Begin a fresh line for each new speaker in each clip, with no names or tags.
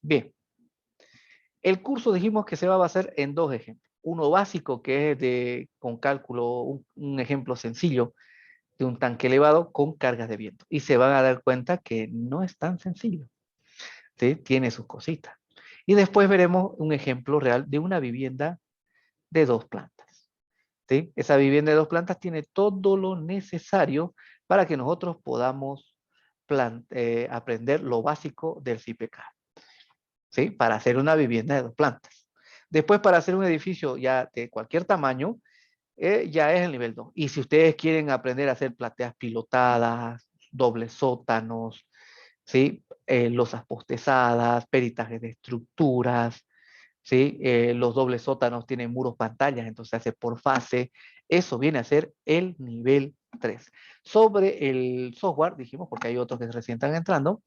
Bien, el curso dijimos que se va a basar en dos ejemplos. Uno básico, que es con cálculo, un ejemplo sencillo de un tanque elevado con cargas de viento. Y se van a dar cuenta que no es tan sencillo, ¿sí? Tiene sus cositas. Y después veremos un ejemplo real de una vivienda de dos plantas, ¿sí? Esa vivienda de dos plantas tiene todo lo necesario para que nosotros podamos aprender lo básico del CIPK, ¿sí? Para hacer una vivienda de dos plantas. Después, para hacer un edificio ya de cualquier tamaño, ya es el nivel 2. Y si ustedes quieren aprender a hacer plateas pilotadas, dobles sótanos, ¿sí? Losas postezadas, peritajes de estructuras, ¿sí? Los dobles sótanos tienen muros pantallas, entonces se hace por fase. Eso viene a ser el nivel 3. Sobre el software, dijimos, porque hay otros que recién están entrando,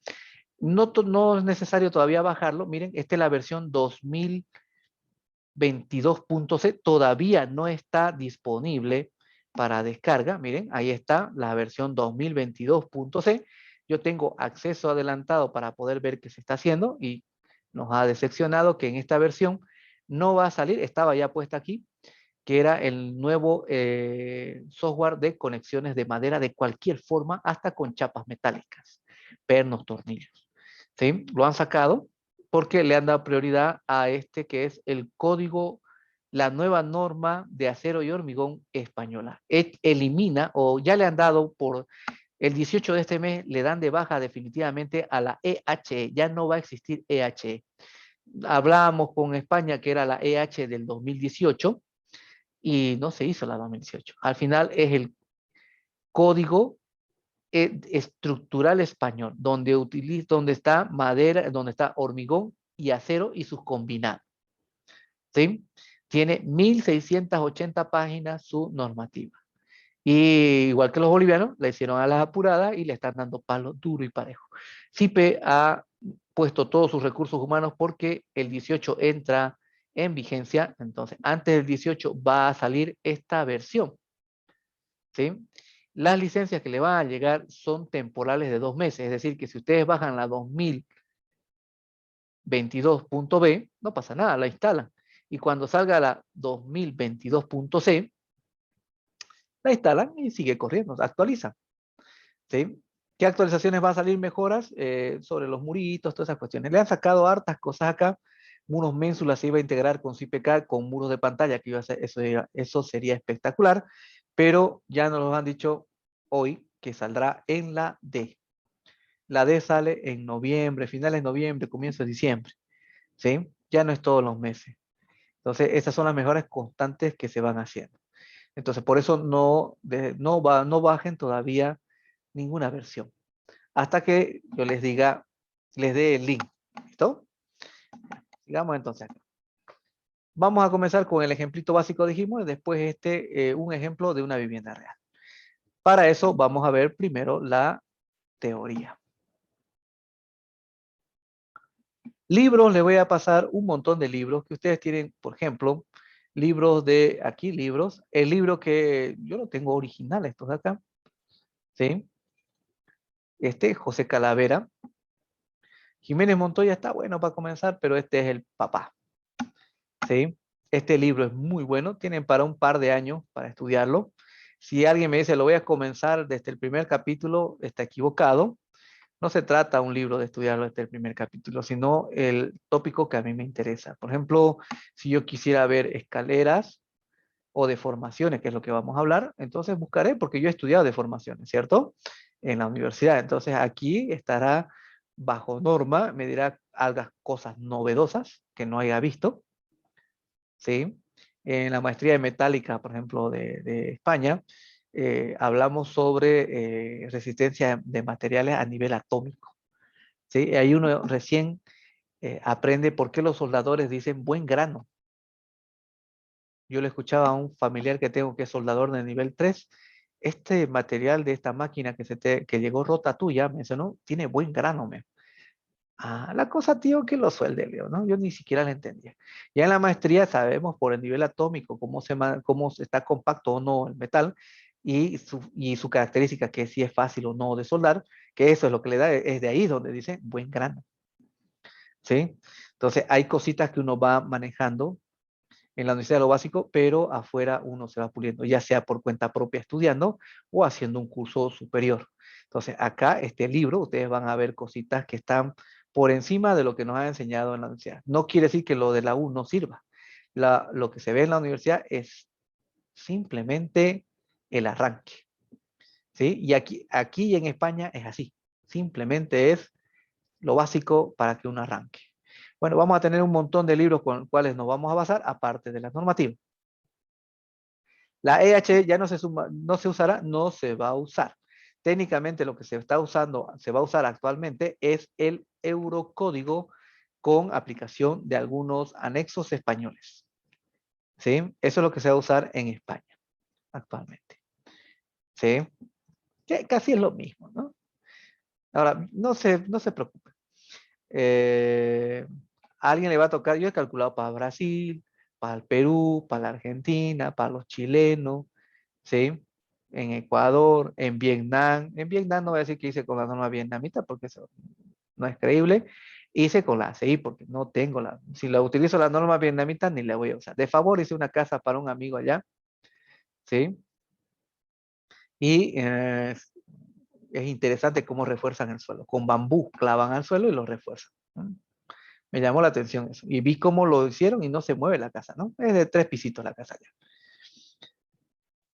no es necesario todavía bajarlo. Miren, esta es la versión 2022.c, todavía no está disponible para descarga. Miren, ahí está la versión 2022.c. Yo tengo acceso adelantado para poder ver qué se está haciendo y nos ha decepcionado que en esta versión no va a salir, estaba ya puesta aquí, que era el nuevo software de conexiones de madera de cualquier forma, hasta con chapas metálicas, pernos, tornillos. ¿Sí? Lo han sacado porque le han dado prioridad a este que es el código, la nueva norma de acero y hormigón española. Elimina, o ya le han dado por el 18 de este mes, le dan de baja definitivamente a la EHE, ya no va a existir EHE. Hablábamos con España que era la EH del 2018 y no se hizo la 2018. Al final es el código estructural español, donde está madera, donde está hormigón y acero y sus combinados. ¿Sí? Tiene 1680 páginas su normativa. Y igual que los bolivianos, le hicieron a las apuradas y le están dando palo duro y parejo. CIPE ha puesto todos sus recursos humanos porque el 18 entra en vigencia, entonces antes del 18 va a salir esta versión, ¿sí? Las licencias que le van a llegar son temporales de 2 meses, es decir, que si ustedes bajan la 2022.b, no pasa nada, la instalan. Y cuando salga la 2022.c, la instalan y sigue corriendo, actualizan. ¿Sí? ¿Qué actualizaciones va a salir mejoras? Sobre los muritos, todas esas cuestiones. Le han sacado hartas cosas acá. Muros ménsulas se iba a integrar con CIPK, con muros de pantalla, que iba a ser, eso sería espectacular, pero ya nos lo han dicho hoy que saldrá en la D. La D sale en noviembre, finales de noviembre, comienzo de diciembre. ¿Sí? Ya no es todos los meses. Entonces, esas son las mejoras constantes que se van haciendo. Entonces, por eso no bajen todavía ninguna versión hasta que yo les diga, les dé el link. ¿Listo? Sigamos entonces acá. Vamos a comenzar con el ejemplito básico, dijimos, y después un ejemplo de una vivienda real. Para eso vamos a ver primero la teoría. Libros, le voy a pasar un montón de libros que ustedes tienen, por ejemplo, libros de aquí, libros. El libro que yo lo tengo original, estos de acá, ¿sí? José Calavera. Jiménez Montoya está bueno para comenzar, pero este es el papá, ¿sí? Este libro es muy bueno, tienen para un par de años para estudiarlo. Si alguien me dice, lo voy a comenzar desde el primer capítulo, está equivocado. No se trata un libro de estudiarlo desde el primer capítulo, sino el tópico que a mí me interesa. Por ejemplo, si yo quisiera ver escaleras o deformaciones, que es lo que vamos a hablar, entonces buscaré, porque yo he estudiado deformaciones, ¿cierto? En la universidad. Entonces aquí estará bajo norma, me dirá algo, cosas novedosas que no haya visto, ¿sí? En la maestría de metálica, por ejemplo, de España, hablamos sobre resistencia de materiales a nivel atómico, ¿sí? Ahí uno recién aprende por qué los soldadores dicen buen grano. Yo le escuchaba a un familiar que tengo que es soldador de nivel 3, este material de esta máquina que llegó rota tuya, me dice, no, tiene buen grano, me. Ah, la cosa, tío, que lo suelde, Leo, ¿no? Yo ni siquiera la entendía. Ya en la maestría sabemos por el nivel atómico cómo está compacto o no el metal y su característica, que si es fácil o no de soldar, que eso es lo que le da, es de ahí donde dice buen grano. ¿sí? Entonces, hay cositas que uno va manejando en la universidad de lo básico, pero afuera uno se va puliendo, ya sea por cuenta propia estudiando o haciendo un curso superior. Entonces, acá, este libro, ustedes van a ver cositas que están por encima de lo que nos han enseñado en la universidad. No quiere decir que lo de la U no sirva. Lo que se ve en la universidad es simplemente el arranque, ¿sí? Y aquí en España es así. Simplemente es lo básico para que uno arranque. Bueno, vamos a tener un montón de libros con los cuales nos vamos a basar, aparte de las normativas. La EH ya no se usará, no se va a usar. Técnicamente lo que se está usando, se va a usar actualmente es el eurocódigo con aplicación de algunos anexos españoles. ¿Sí? Eso es lo que se va a usar en España actualmente. ¿Sí? Que casi es lo mismo, ¿no? Ahora, no se preocupen. A alguien le va a tocar, yo he calculado para Brasil, para el Perú, para la Argentina, para los chilenos, ¿sí? En Ecuador, en Vietnam. En Vietnam no voy a decir que hice con la norma vietnamita porque eso no es creíble. Hice con la ACI porque no tengo si la utilizo la norma vietnamita ni la voy a usar. De favor hice una casa para un amigo allá, ¿sí? Y es interesante cómo refuerzan el suelo. Con bambú clavan al suelo y lo refuerzan. Me llamó la atención eso. Y vi cómo lo hicieron y no se mueve la casa, ¿no? Es de 3 pisitos la casa ya.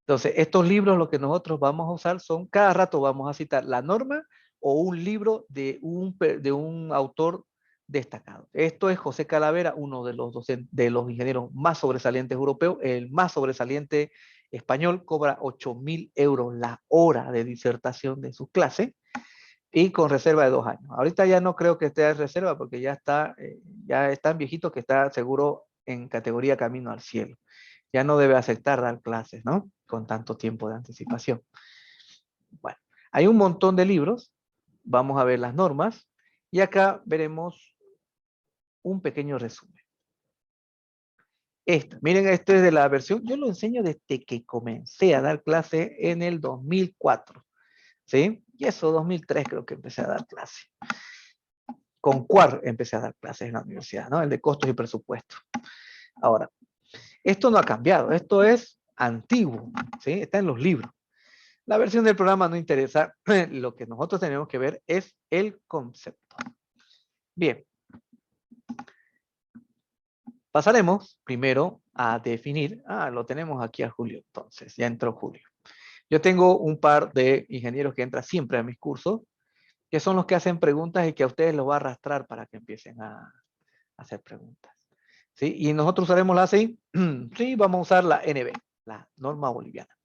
Entonces, estos libros lo que nosotros vamos a usar son, cada rato vamos a citar la norma o un libro de un autor destacado. Esto es José Calavera, uno de los ingenieros más sobresalientes europeos, el más sobresaliente español, cobra 8.000 euros la hora de disertación de su clase y con reserva de 2 años. Ahorita ya no creo que esté en reserva porque ya es tan viejito que está seguro en categoría camino al cielo. Ya no debe aceptar dar clases, ¿no? Con tanto tiempo de anticipación. Bueno, hay un montón de libros. Vamos a ver las normas y acá veremos un pequeño resumen. Miren, este es de la versión, yo lo enseño desde que comencé a dar clase en el 2004, ¿sí? Y eso, 2003 creo que empecé a dar clase. Con CUAR empecé a dar clases en la universidad, ¿no? El de costos y presupuestos. Ahora, esto no ha cambiado, esto es antiguo, ¿sí? Está en los libros. La versión del programa no interesa, lo que nosotros tenemos que ver es el concepto. Bien, pasaremos primero a definir, lo tenemos aquí a Julio, entonces, ya entró Julio. Yo tengo un par de ingenieros que entran siempre a mis cursos, que son los que hacen preguntas y que a ustedes los va a arrastrar para que empiecen a hacer preguntas. ¿Sí? Y nosotros usaremos la ACI. Sí, vamos a usar la NB, la norma boliviana.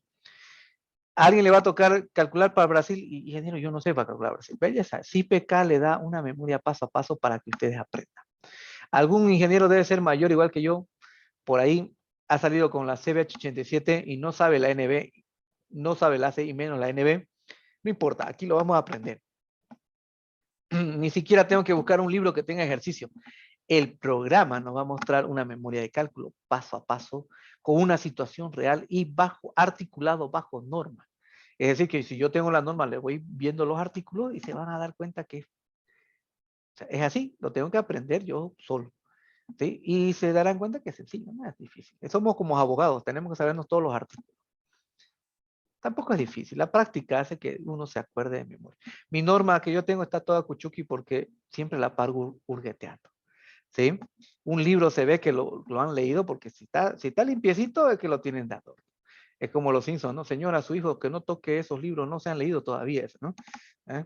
A alguien le va a tocar calcular para Brasil y ingeniero, yo no sé para calcular Brasil. Belleza, CPK le da una memoria paso a paso para que ustedes aprendan. Algún ingeniero debe ser mayor igual que yo, por ahí ha salido con la CBH87 y no sabe la NB, no sabe la ACI y menos la NB. No importa, aquí lo vamos a aprender. Ni siquiera tengo que buscar un libro que tenga ejercicio. El programa nos va a mostrar una memoria de cálculo paso a paso con una situación real y articulado bajo norma. Es decir, que si yo tengo la norma, le voy viendo los artículos y se van a dar cuenta que es así, lo tengo que aprender yo solo. ¿Sí? Y se darán cuenta que es sencillo, no es difícil. Somos como abogados, tenemos que sabernos todos los artículos. Tampoco es difícil, la práctica hace que uno se acuerde de memoria. Mi norma que yo tengo está toda cuchuqui porque siempre la paro hurgueteando. ¿Sí? Un libro se ve que lo han leído porque si está limpiecito es que lo tienen dado. Es como los Simpsons, ¿no? Señora, su hijo que no toque esos libros, no se han leído todavía, ¿no? ¿Eh?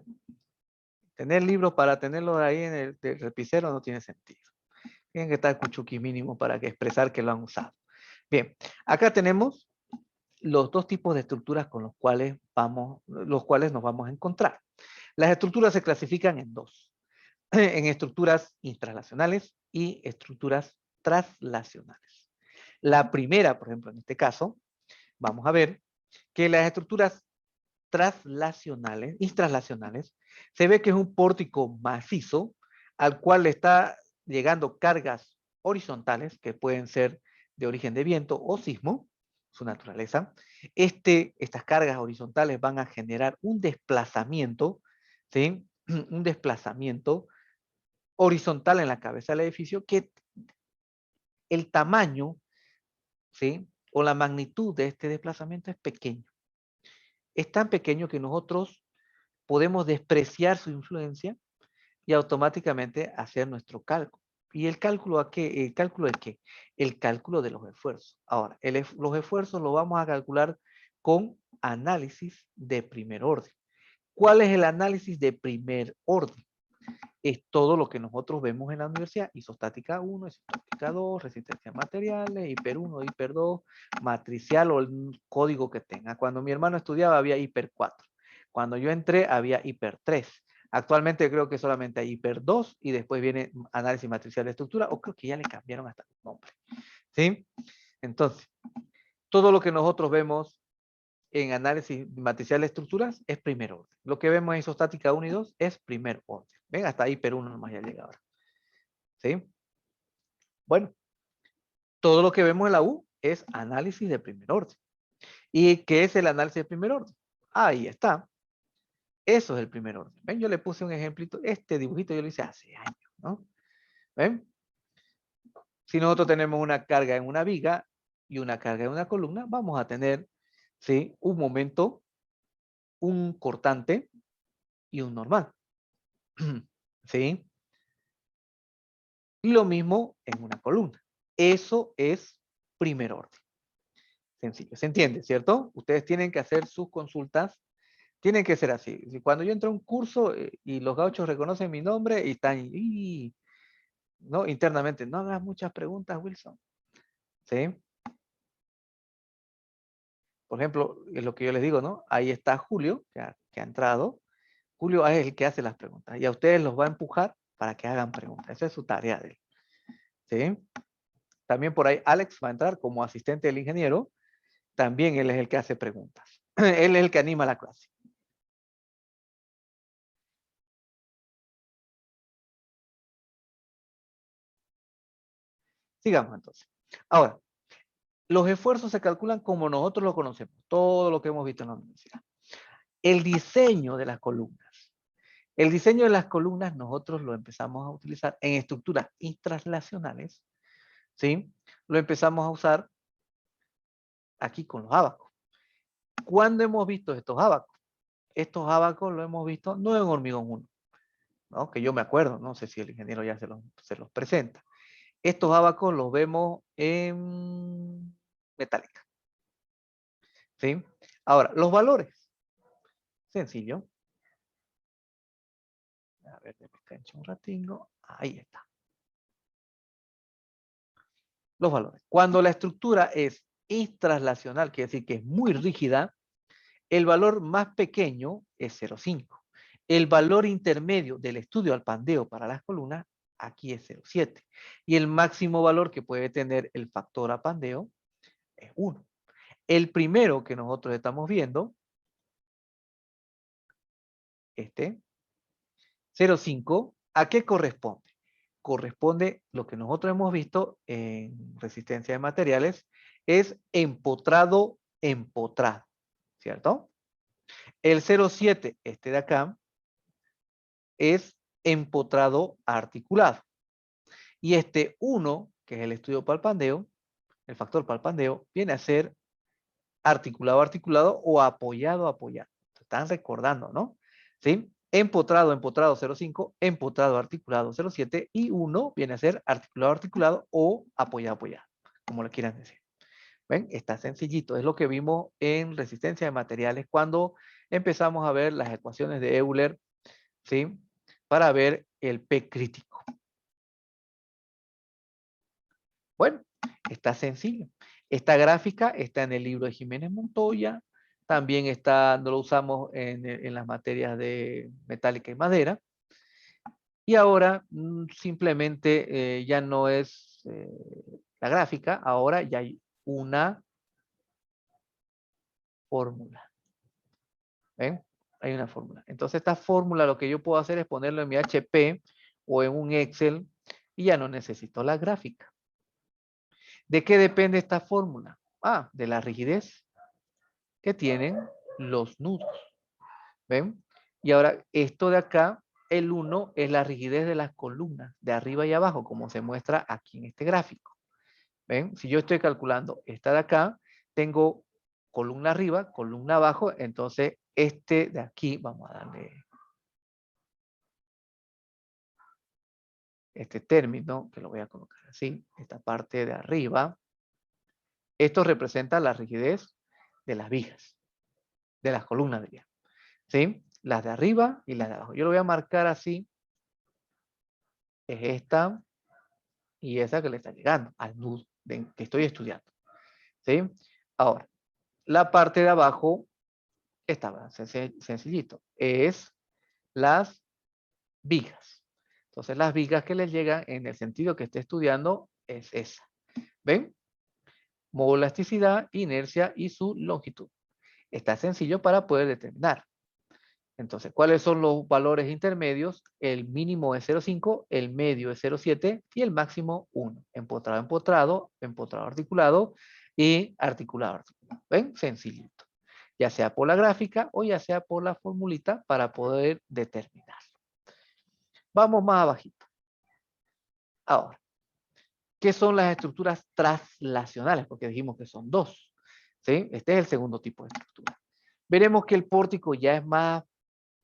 Tener libros para tenerlos ahí en el repisero no tiene sentido. Tienen que estar cuchuqui mínimo para que expresar que lo han usado. Bien, acá tenemos los dos tipos de estructuras con los cuales nos vamos a encontrar. Las estructuras se clasifican en dos. En estructuras intralacionales y estructuras traslacionales. La primera, por ejemplo, en este caso, vamos a ver que las estructuras intraslacionales, se ve que es un pórtico macizo al cual le está llegando cargas horizontales que pueden ser de origen de viento o sismo, su naturaleza. Estas cargas horizontales van a generar un desplazamiento, ¿sí? Un desplazamiento horizontal en la cabeza del edificio, que el tamaño, ¿sí? O la magnitud de este desplazamiento es pequeño. Es tan pequeño que nosotros podemos despreciar su influencia y automáticamente hacer nuestro cálculo. ¿Y el cálculo a qué? ¿El cálculo de qué? El cálculo de los esfuerzos. Ahora, los esfuerzos los vamos a calcular con análisis de primer orden. ¿Cuál es el análisis de primer orden? Es todo lo que nosotros vemos en la universidad: isostática 1, isostática 2, resistencia a materiales, hiper 1, hiper 2, matricial o el código que tenga. Cuando mi hermano estudiaba había hiper 4. Cuando yo entré había hiper 3. Actualmente creo que solamente hay hiper 2 y después viene análisis matricial de estructura, o creo que ya le cambiaron hasta el nombre. ¿Sí? Entonces, todo lo que nosotros vemos en análisis matricial de estructuras es primer orden. Lo que vemos en isostática 1 y 2 es primer orden. Ven, hasta hiper 1 nomás ya llega ahora. ¿Sí? Bueno, todo lo que vemos en la U es análisis de primer orden. ¿Y qué es el análisis de primer orden? Ahí está. Eso es el primer orden. ¿Ven? Yo le puse un ejemplito. Este dibujito yo lo hice hace años, ¿no? ¿Ven? Si nosotros tenemos una carga en una viga y una carga en una columna, vamos a tener, ¿sí?, un momento, un cortante y un normal. ¿Sí? Y lo mismo en una columna. Eso es primer orden. Sencillo. ¿Se entiende, cierto? Ustedes tienen que hacer sus consultas. Tienen que ser así. Cuando yo entro a un curso y los gauchos reconocen mi nombre y están, ¿no? Internamente, no hagas muchas preguntas, Wilson. ¿Sí? Por ejemplo, es lo que yo les digo, ¿no? Ahí está Julio, que ha entrado. Julio es el que hace las preguntas y a ustedes los va a empujar para que hagan preguntas. Esa es su tarea de él. ¿Sí? También por ahí Alex va a entrar como asistente del ingeniero. También él es el que hace preguntas. Él es el que anima la clase. Sigamos entonces. Ahora, los esfuerzos se calculan como nosotros lo conocemos, todo lo que hemos visto en la universidad. El diseño de las columnas. El diseño de las columnas nosotros lo empezamos a utilizar en estructuras intranslacionales, ¿sí? Lo empezamos a usar aquí con los ábacos. ¿Cuándo hemos visto estos ábacos? Estos ábacos lo hemos visto no en hormigón 1, ¿no? Que yo me acuerdo, no sé si el ingeniero ya se los presenta. Estos ábacos los vemos en metálica, ¿sí? Ahora, los valores. Sencillo. A ver, me cancho un ratingo. Ahí está. Los valores. Cuando la estructura es intranslacional, quiere decir que es muy rígida, el valor más pequeño es 0,5. El valor intermedio del estudio al pandeo para las columnas, aquí es 0,7. Y el máximo valor que puede tener el factor a pandeo es 1. El primero que nosotros estamos viendo, este, 0,5, ¿a qué corresponde? Corresponde lo que nosotros hemos visto en resistencia de materiales, es empotrado, ¿cierto? El 0,7, este de acá, es empotrado articulado. Y este 1, que es el estudio palpandeo, el factor palpandeo, viene a ser articulado, articulado o apoyado, apoyado. Se están recordando, ¿no? ¿Sí? Empotrado, empotrado 0,5, empotrado, articulado 0,7 y 1 viene a ser articulado, articulado o apoyado, apoyado, como lo quieran decir. ¿Ven? Está sencillito. Es lo que vimos en resistencia de materiales cuando empezamos a ver las ecuaciones de Euler, ¿sí? Para ver el P crítico. Bueno, está sencillo. Esta gráfica está en el libro de Jiménez Montoya. También está, no lo usamos en las materias de metálica y madera. Y ahora simplemente ya no es la gráfica, ahora ya hay una fórmula. ¿Ven? Hay una fórmula. Entonces esta fórmula lo que yo puedo hacer es ponerlo en mi HP o en un Excel y ya no necesito la gráfica. ¿De qué depende esta fórmula? Ah, de la rigidez que tienen los nudos. ¿Ven? Y ahora esto de acá el 1 es la rigidez de las columnas, de arriba y abajo, como se muestra aquí en este gráfico. ¿Ven? Si yo estoy calculando esta de acá, tengo columna arriba, columna abajo, entonces este de aquí, vamos a darle este término, que lo voy a colocar así, esta parte de arriba, esto representa la rigidez de las vigas, de las columnas de viga, ¿sí? Las de arriba y las de abajo. Yo lo voy a marcar así, es esta y esa que le está llegando al nudo que estoy estudiando, ¿sí? Ahora, la parte de abajo está sencillito, es las vigas. Entonces, las vigas que les llegan en el sentido que esté estudiando es esa. ¿Ven? Módulo de elasticidad, inercia y su longitud. Está sencillo para poder determinar. Entonces, ¿cuáles son los valores intermedios? El mínimo es 0,5, el medio es 0,7 y el máximo 1. Empotrado, empotrado, empotrado articulado y articulado, articulado. ¿Ven? Sencillito. Ya sea por la gráfica o ya sea por la formulita para poder determinarlo. Vamos más abajito. Ahora, ¿qué son las estructuras traslacionales? Porque dijimos que son dos. ¿Sí? Este es el segundo tipo de estructura. Veremos que el pórtico ya es más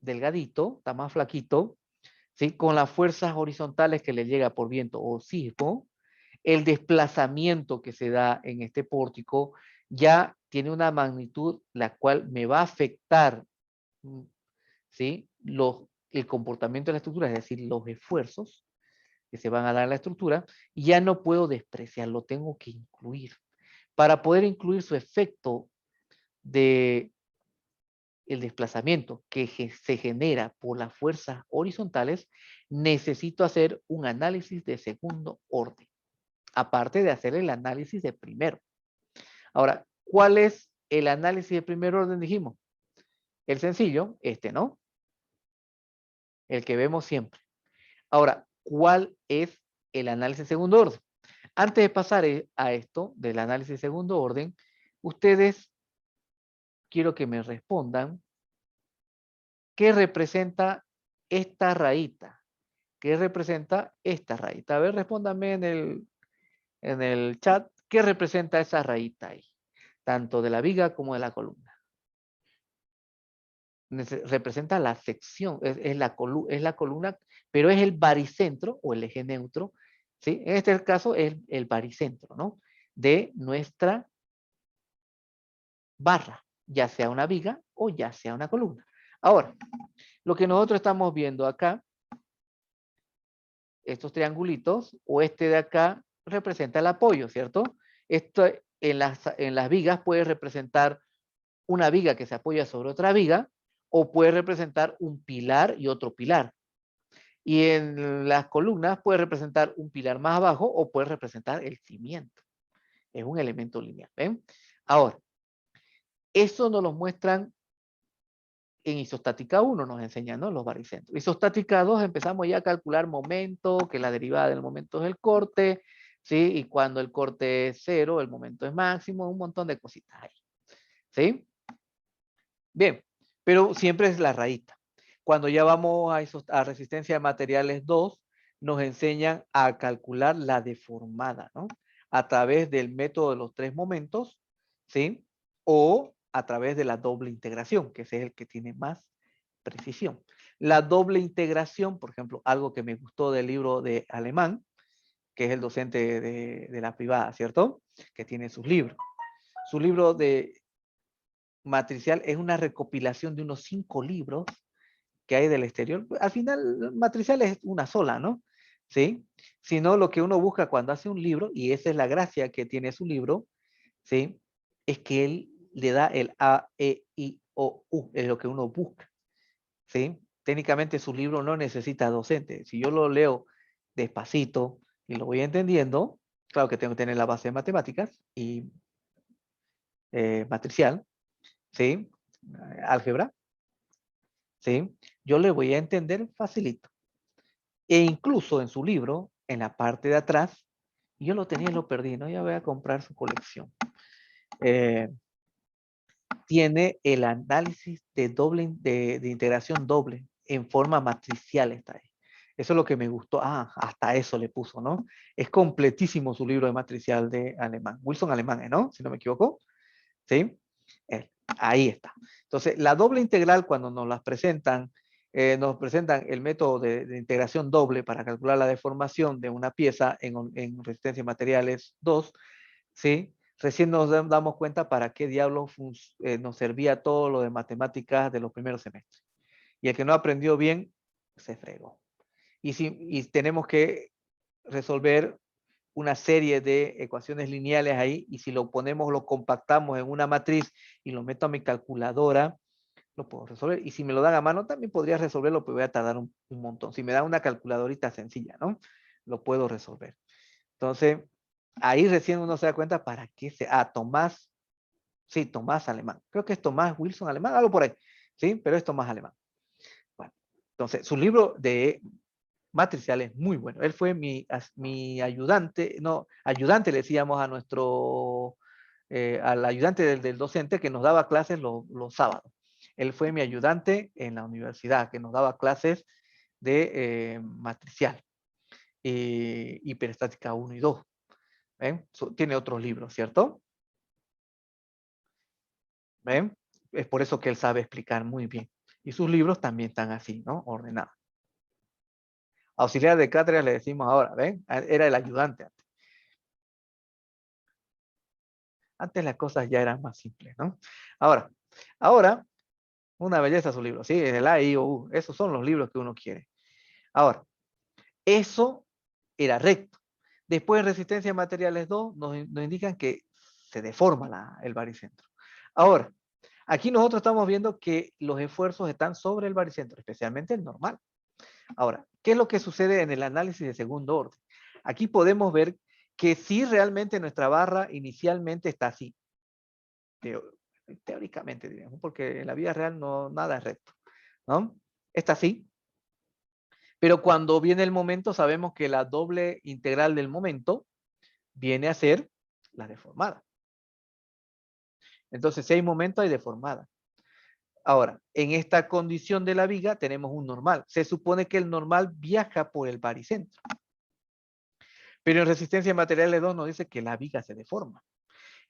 delgadito, está más flaquito, ¿sí? Con las fuerzas horizontales que le llega por viento o sismo, el desplazamiento que se da en este pórtico ya tiene una magnitud la cual me va a afectar, ¿sí? El comportamiento de la estructura, es decir, los esfuerzos que se van a dar en la estructura, y ya no puedo despreciarlo, tengo que incluir. Para poder incluir su efecto de el desplazamiento que se genera por las fuerzas horizontales, necesito hacer un análisis de segundo orden, aparte de hacer el análisis de primero. Ahora, ¿cuál es el análisis de primer orden? Dijimos, el sencillo, este, ¿no? El que vemos siempre. Ahora, ¿cuál es el análisis de segundo orden? Antes de pasar a esto del análisis de segundo orden, ustedes quiero que me respondan qué representa esta rayita. ¿Qué representa esta rayita? A ver, respóndame en el chat, ¿qué representa esa rayita ahí? Tanto de la viga como de la columna. Representa la sección, es la columna, pero es el baricentro o el eje neutro, ¿sí? En este caso es el baricentro, ¿no? De nuestra barra, ya sea una viga o ya sea una columna. Ahora, lo que nosotros estamos viendo acá, estos triangulitos, o este de acá, representa el apoyo, ¿cierto? Esto en las vigas puede representar una viga que se apoya sobre otra viga, o puede representar un pilar y otro pilar. Y en las columnas puede representar un pilar más abajo o puede representar el cimiento. Es un elemento lineal, ¿ven? Ahora, eso nos lo muestran en isostática 1, nos enseñan, ¿no? Los baricentros. Isostática 2 empezamos ya a calcular momento, que la derivada del momento es el corte, ¿sí? Y cuando el corte es 0, el momento es máximo, un montón de cositas ahí, ¿sí? Bien, pero siempre es la rayita. Cuando ya vamos a resistencia de materiales 2, nos enseñan a calcular la deformada, ¿no? A través del método de los tres momentos, ¿sí? O a través de la doble integración, que ese es el que tiene más precisión. La doble integración, por ejemplo, algo que me gustó del libro de Alemán, que es el docente de la privada, ¿cierto? Que tiene sus libros. Su libro de matricial es una recopilación de unos 5 libros que hay del exterior. Al final, matricial es una sola, ¿no? ¿Sí? Sino lo que uno busca cuando hace un libro, y esa es la gracia que tiene su libro, ¿sí? Es que él le da el A, E, I, O, U, es lo que uno busca, ¿sí? Técnicamente su libro no necesita docente. Si yo lo leo despacito y lo voy entendiendo, claro que tengo que tener la base de matemáticas y matricial, ¿sí? Álgebra, ¿sí? Yo le voy a entender facilito. E incluso en su libro, en la parte de atrás, yo lo tenía y lo perdí, ¿no? Ya voy a comprar su colección. Tiene el análisis de integración doble. en forma matricial está ahí. Eso es lo que me gustó. Ah, hasta eso le puso, ¿no? Es completísimo su libro de matricial de alemán. Wilson Alemán, ¿no? Si no me equivoco. ¿Sí? Ahí está. Entonces, la doble integral, cuando nos presentan el método de integración doble para calcular la deformación de una pieza en resistencia de materiales 2, ¿sí? Recién nos damos cuenta para qué diablos nos servía todo lo de matemáticas de los primeros semestres. Y el que no aprendió bien, se fregó. Y tenemos que resolver una serie de ecuaciones lineales ahí, y si lo ponemos, lo compactamos en una matriz y lo meto a mi calculadora, lo puedo resolver. Y si me lo dan a mano, también podría resolverlo, pero voy a tardar un montón. Si me dan una calculadorita sencilla, ¿no? Lo puedo resolver. Entonces, ahí recién uno se da cuenta para qué Tomás, sí, Tomás Alemán. Creo que es Tomás Wilson Alemán, algo por ahí, ¿sí? Pero es Tomás Alemán. Bueno, entonces, su libro de matricial es muy bueno. Él fue mi ayudante, no, ayudante le decíamos a al ayudante del docente que nos daba clases los sábados. Él fue mi ayudante en la universidad, que nos daba clases de matricial, hiperestática 1 y 2. ¿Ven? Tiene otros libros, ¿cierto? ¿Ven? Es por eso que él sabe explicar muy bien. Y sus libros también están así, ¿no? Ordenados. Auxiliar de cátedra le decimos ahora, ¿ven? Era el ayudante antes. Antes las cosas ya eran más simples, ¿no? Ahora, una belleza su libro, ¿sí? El A, I, O, U. Esos son los libros que uno quiere. Ahora, eso era recto. Después, resistencia a materiales 2 nos indican que se deforma el baricentro. Ahora, aquí nosotros estamos viendo que los esfuerzos están sobre el baricentro, especialmente el normal. Ahora, ¿qué es lo que sucede en el análisis de segundo orden? Aquí podemos ver que sí realmente nuestra barra inicialmente está así. Teóricamente, diríamos, porque en la vida real no, nada es recto, ¿no? Está así. Pero cuando viene el momento, sabemos que la doble integral del momento viene a ser la deformada. Entonces, si hay momento, hay deformada. Ahora, en esta condición de la viga tenemos un normal. Se supone que el normal viaja por el baricentro. Pero en resistencia a materiales 2 nos dice que la viga se deforma.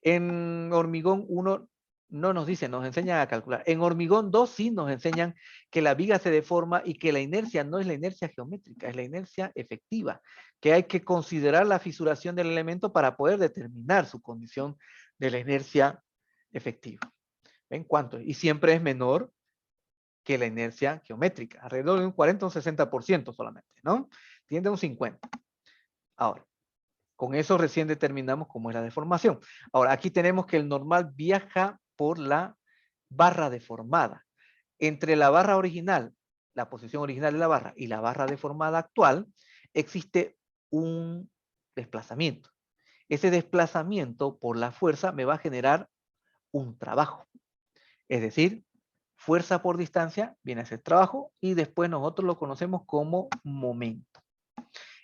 En hormigón 1 no nos dice, nos enseñan a calcular. En hormigón 2 sí nos enseñan que la viga se deforma y que la inercia no es la inercia geométrica, es la inercia efectiva, que hay que considerar la fisuración del elemento para poder determinar su condición de la inercia efectiva. ¿Ven cuánto? Y siempre es menor que la inercia geométrica, alrededor de un 40 o un 60% solamente, ¿no? Tiende a un 50. Ahora, con eso recién determinamos cómo es la deformación. Ahora, aquí tenemos que el normal viaja por la barra deformada. Entre la barra original, la posición original de la barra, y la barra deformada actual, existe un desplazamiento. Ese desplazamiento por la fuerza me va a generar un trabajo. Es decir, fuerza por distancia viene a ser trabajo y después nosotros lo conocemos como momento.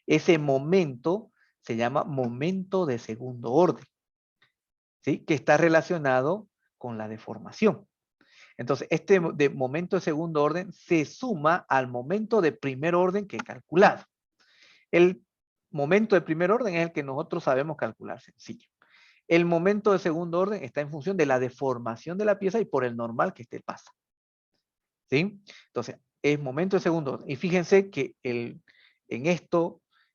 Ese momento se llama momento de segundo orden, ¿sí? Que está relacionado con la deformación. Entonces, este de momento de segundo orden se suma al momento de primer orden que he calculado. El momento de primer orden es el que nosotros sabemos calcular, sencillo. El momento de segundo orden está en función de la deformación de la pieza y por el normal que este pasa. ¿Sí? Entonces, es momento de segundo orden. Y fíjense que en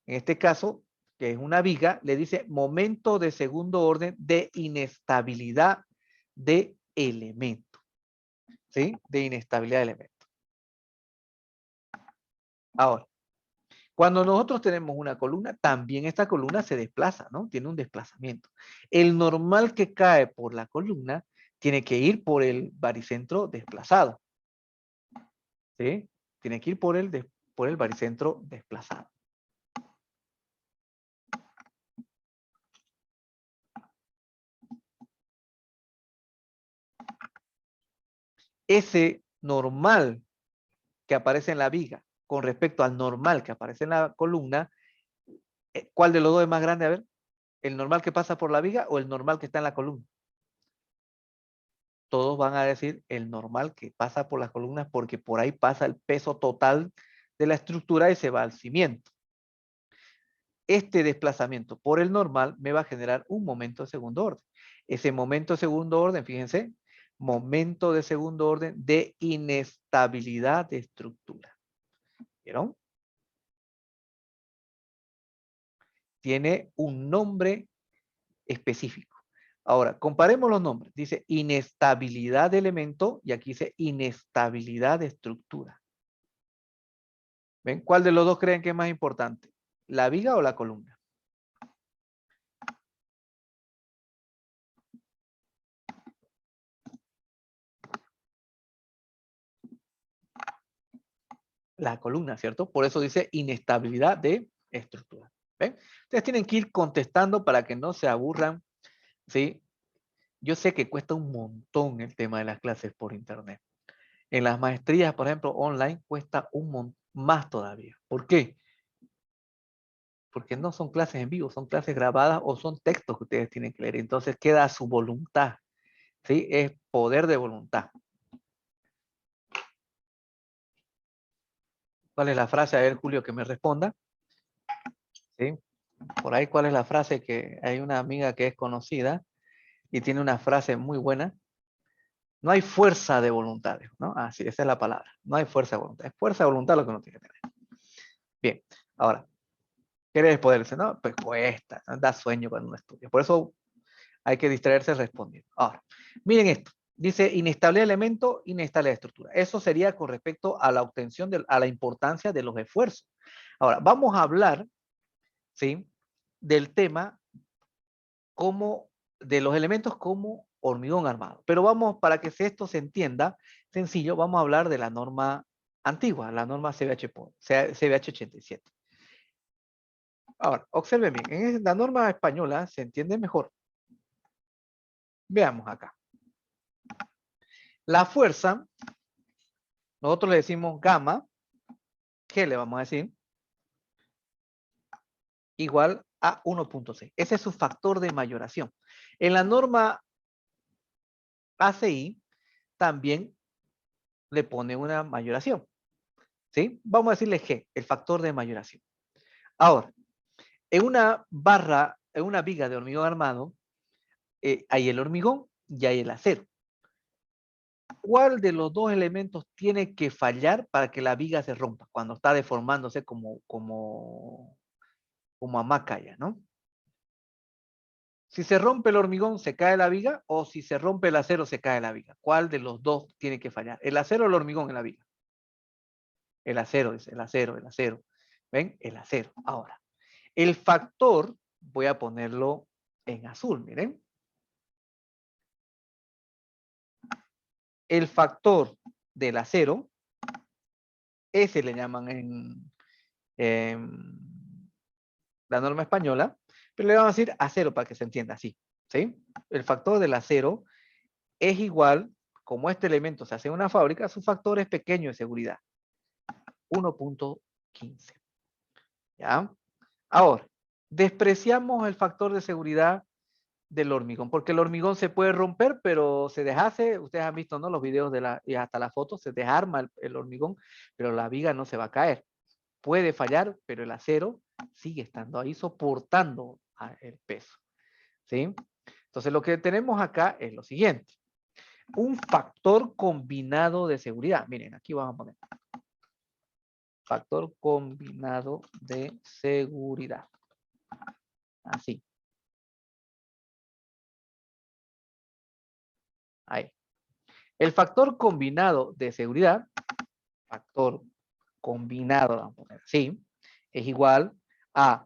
este caso, que es una viga, le dice momento de segundo orden de inestabilidad de elemento. ¿Sí? De inestabilidad de elemento. Ahora, cuando nosotros tenemos una columna, también esta columna se desplaza, ¿no? Tiene un desplazamiento. El normal que cae por la columna tiene que ir por el baricentro desplazado. ¿Sí? Tiene que ir por el baricentro desplazado. Ese normal que aparece en la viga con respecto al normal que aparece en la columna, ¿cuál de los dos es más grande? A ver, ¿el normal que pasa por la viga o el normal que está en la columna? todos van a decir el normal que pasa por las columnas porque por ahí pasa el peso total de la estructura y se va al cimiento. Este desplazamiento por el normal me va a generar un momento de segundo orden. Ese momento de segundo orden, fíjense, momento de segundo orden de inestabilidad de estructura. ¿Vieron? Tiene un nombre específico. Ahora, comparemos los nombres. Dice inestabilidad de elemento y aquí dice inestabilidad de estructura. ¿Ven? ¿Cuál de los dos creen que es más importante? ¿La viga o la columna? La columna, ¿cierto? Por eso dice inestabilidad de estructura. ¿Ven? Ustedes tienen que ir contestando para que no se aburran, ¿sí? Yo sé que cuesta un montón el tema de las clases por internet. En las maestrías, por ejemplo, online, cuesta un montón más todavía. ¿Por qué? Porque no son clases en vivo, son clases grabadas o son textos que ustedes tienen que leer. Entonces queda a su voluntad, ¿sí? Es poder de voluntad. ¿Cuál es la frase? A ver, Julio, que me responda. ¿Sí? Por ahí, ¿cuál es la frase? Que hay una amiga que es conocida y tiene una frase muy buena. No hay fuerza de voluntad, ¿no? Así, esa es la palabra. No hay fuerza de voluntad. Es fuerza de voluntad lo que uno tiene que tener. Bien, ahora, ¿quieres poder? Dice, no, pues cuesta, da sueño cuando uno estudia. Por eso hay que distraerse respondiendo. Ahora, miren esto. Dice inestable elemento, inestable estructura. Eso sería con respecto a la obtención, a la importancia de los esfuerzos. Ahora, vamos a hablar, ¿sí? Del tema como, de los elementos como hormigón armado. Pero vamos, para que esto se entienda sencillo, vamos a hablar de la norma antigua, la norma CBH 87. Ahora, observen bien, en la norma española se entiende mejor. Veamos acá. La fuerza, nosotros le decimos gamma, ¿qué le vamos a decir? Igual a 1.6. Ese es su factor de mayoración. En la norma ACI también le pone una mayoración. ¿Sí? Vamos a decirle G, el factor de mayoración. Ahora, en una barra, en una viga de hormigón armado, hay el hormigón y hay el acero. ¿Cuál de los dos elementos tiene que fallar para que la viga se rompa cuando está deformándose como hamaca ya, ¿no? Si se rompe el hormigón, ¿se cae la viga? O si se rompe el acero, ¿se cae la viga? ¿Cuál de los dos tiene que fallar? ¿El acero o el hormigón en la viga? El acero, dice, el acero, el acero. ¿Ven? El acero. Ahora, el factor, voy a ponerlo en azul, miren. El factor del acero, ese le llaman en la norma española, pero le vamos a decir acero para que se entienda así, ¿sí? El factor del acero es igual, como este elemento se hace en una fábrica, su factor es pequeño de seguridad, 1.15. ¿Ya? Ahora, despreciamos el factor de seguridad del hormigón, porque el hormigón se puede romper, pero se deshace, ustedes han visto, ¿no? Los videos y hasta la foto, se desarma el hormigón, pero la viga no se va a caer. Puede fallar, pero el acero sigue estando ahí soportando el peso, ¿sí? Entonces lo que tenemos acá es lo siguiente. Un factor combinado de seguridad. Miren, aquí vamos a poner. Factor combinado de seguridad. Así. Ahí. El factor combinado de seguridad, factor combinado, vamos a poner así, es igual a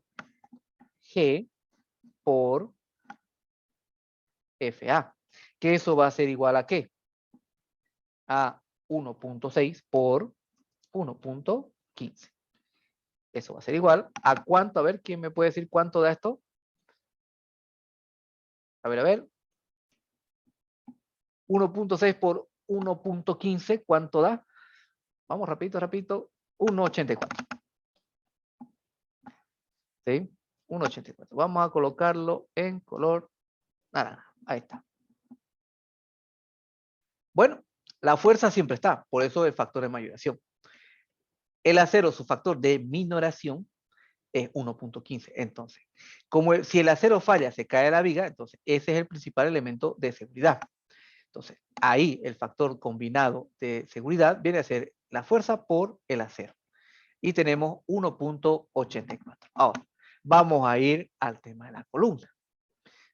G por FA. Que eso va a ser igual a ¿qué? A 1.6 por 1.15. Eso va a ser igual a cuánto, a ver, ¿quién me puede decir cuánto da esto? A ver. 1.6 por 1.15, ¿cuánto da? Vamos, rapidito. 1.84. ¿Sí? 1.84. Vamos a colocarlo en color naranja. Ahí está. Bueno, la fuerza siempre está, por eso el factor de mayoración. El acero, su factor de minoración, es 1.15. Entonces, como si el acero falla, se cae la viga, entonces ese es el principal elemento de seguridad. Entonces, ahí el factor combinado de seguridad viene a ser la fuerza por el acero. Y tenemos 1.84. Ahora, vamos a ir al tema de la columna.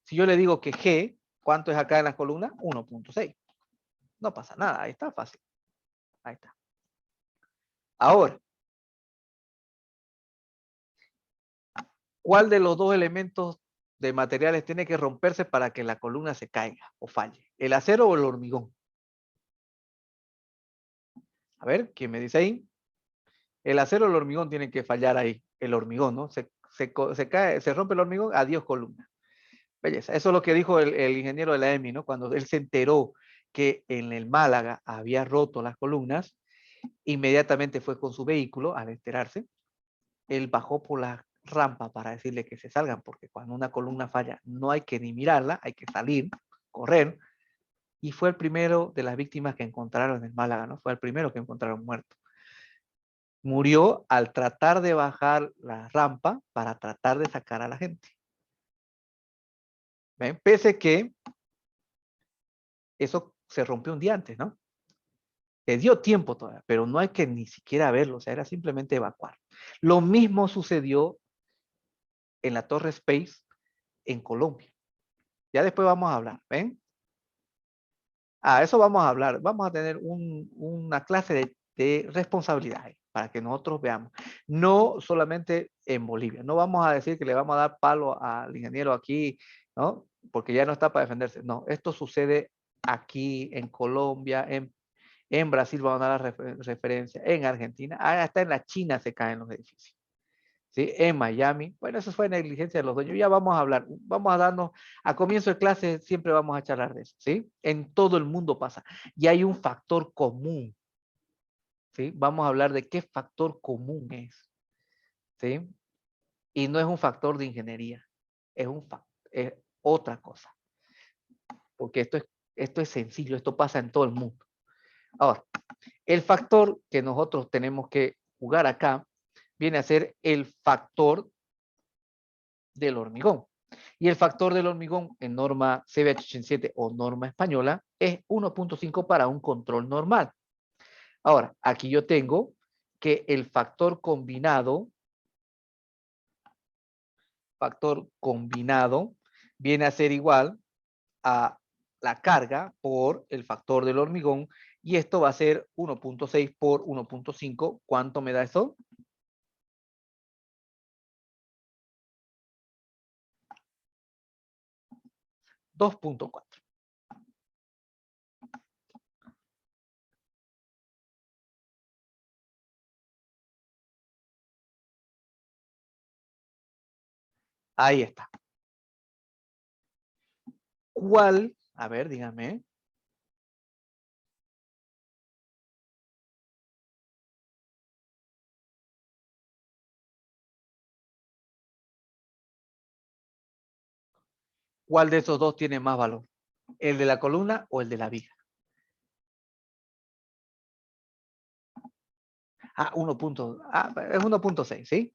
Si yo le digo que G, ¿cuánto es acá en la columna? 1.6. No pasa nada, ahí está fácil. Ahí está. Ahora, ¿cuál de los dos elementos de materiales tiene que romperse para que la columna se caiga o falle? ¿El acero o el hormigón? A ver, ¿quién me dice ahí? El acero o el hormigón tienen que fallar ahí. El hormigón, ¿no? Se cae, se rompe el hormigón, adiós columna. Belleza. Eso es lo que dijo el ingeniero de la EMI, ¿no? Cuando él se enteró que en el Málaga había roto las columnas, inmediatamente fue con su vehículo, al enterarse, él bajó por la rampa para decirle que se salgan, porque cuando una columna falla no hay que ni mirarla, hay que salir, correr, y fue el primero de las víctimas que encontraron en el Málaga, ¿no? Fue el primero que encontraron muerto. Murió al tratar de bajar la rampa para tratar de sacar a la gente. ¿Ven? Pese que eso se rompió un día antes, ¿no? Le dio tiempo todavía, pero no hay que ni siquiera verlo, o sea, era simplemente evacuar. Lo mismo sucedió en la Torre Space en Colombia. Ya después vamos a hablar, ¿ven? Eso vamos a hablar. Vamos a tener una clase de responsabilidades para que nosotros veamos. No solamente en Bolivia. No vamos a decir que le vamos a dar palo al ingeniero aquí, ¿no? Porque ya no está para defenderse. No, esto sucede aquí en Colombia, en Brasil vamos a dar la referencia, en Argentina, hasta en la China se caen los edificios. ¿Sí? En Miami, bueno, eso fue negligencia de los dueños, ya vamos a hablar, vamos a darnos, a comienzo de clase siempre vamos a charlar de eso, ¿sí? En todo el mundo pasa, y hay un factor común, ¿sí? Vamos a hablar de qué factor común es, ¿sí? Y no es un factor de ingeniería, es otra cosa, porque esto es sencillo, esto pasa en todo el mundo. Ahora, el factor que nosotros tenemos que jugar acá viene a ser el factor del hormigón. Y el factor del hormigón en norma CBH87 o norma española es 1.5 para un control normal. Ahora, aquí yo tengo que el factor combinado viene a ser igual a la carga por el factor del hormigón y esto va a ser 1.6 por 1.5. ¿Cuánto me da eso? 2.4. Ahí está. ¿Cuál? A ver, dígame. ¿Cuál de esos dos tiene más valor? ¿El de la columna o el de la viga? 1. Es 1.6, ¿sí?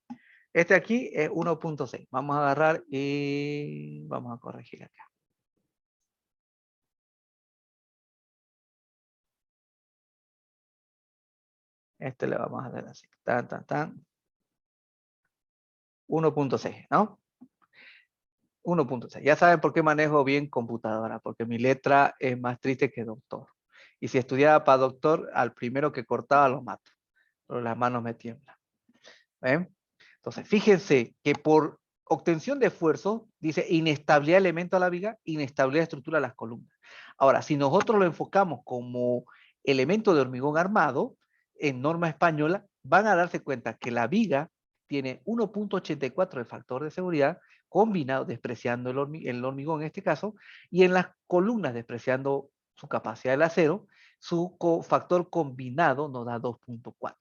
Este aquí es 1.6. Vamos a agarrar y vamos a corregir acá. Este le vamos a dar así. 1.6, ¿no? 1.6. Ya saben por qué manejo bien computadora, porque mi letra es más triste que doctor. Y si estudiaba para doctor, al primero que cortaba lo mato. Pero las manos me tiemblan. ¿Ven? Entonces, fíjense que por obtención de esfuerzo, dice inestabilidad de elemento a la viga, inestabilidad de estructura a las columnas. Ahora, si nosotros lo enfocamos como elemento de hormigón armado, en norma española, van a darse cuenta que la viga tiene 1.84 de factor de seguridad combinado, despreciando el hormigón en este caso, y en las columnas, despreciando su capacidad del acero, su factor combinado nos da 2.4.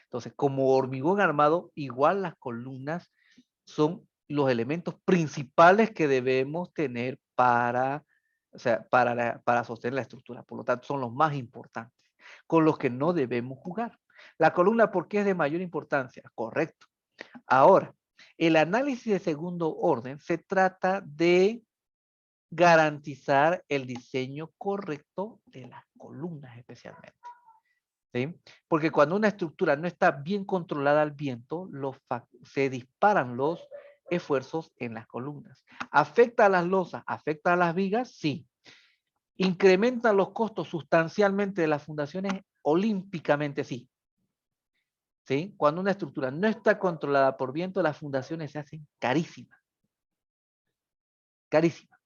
Entonces, como hormigón armado, igual las columnas son los elementos principales que debemos tener para o sea, para sostener la estructura. Por lo tanto, son los más importantes, con los que no debemos jugar. La columna, ¿por qué es de mayor importancia? Correcto. Ahora, el análisis de segundo orden se trata de garantizar el diseño correcto de las columnas especialmente. ¿Sí? Porque cuando una estructura no está bien controlada al viento, se disparan los esfuerzos en las columnas. ¿Afecta a las losas? ¿Afecta a las vigas? Sí. ¿Incrementan los costos sustancialmente de las fundaciones? Olímpicamente sí. ¿Sí? Cuando una estructura no está controlada por viento, las fundaciones se hacen carísimas. Carísimas.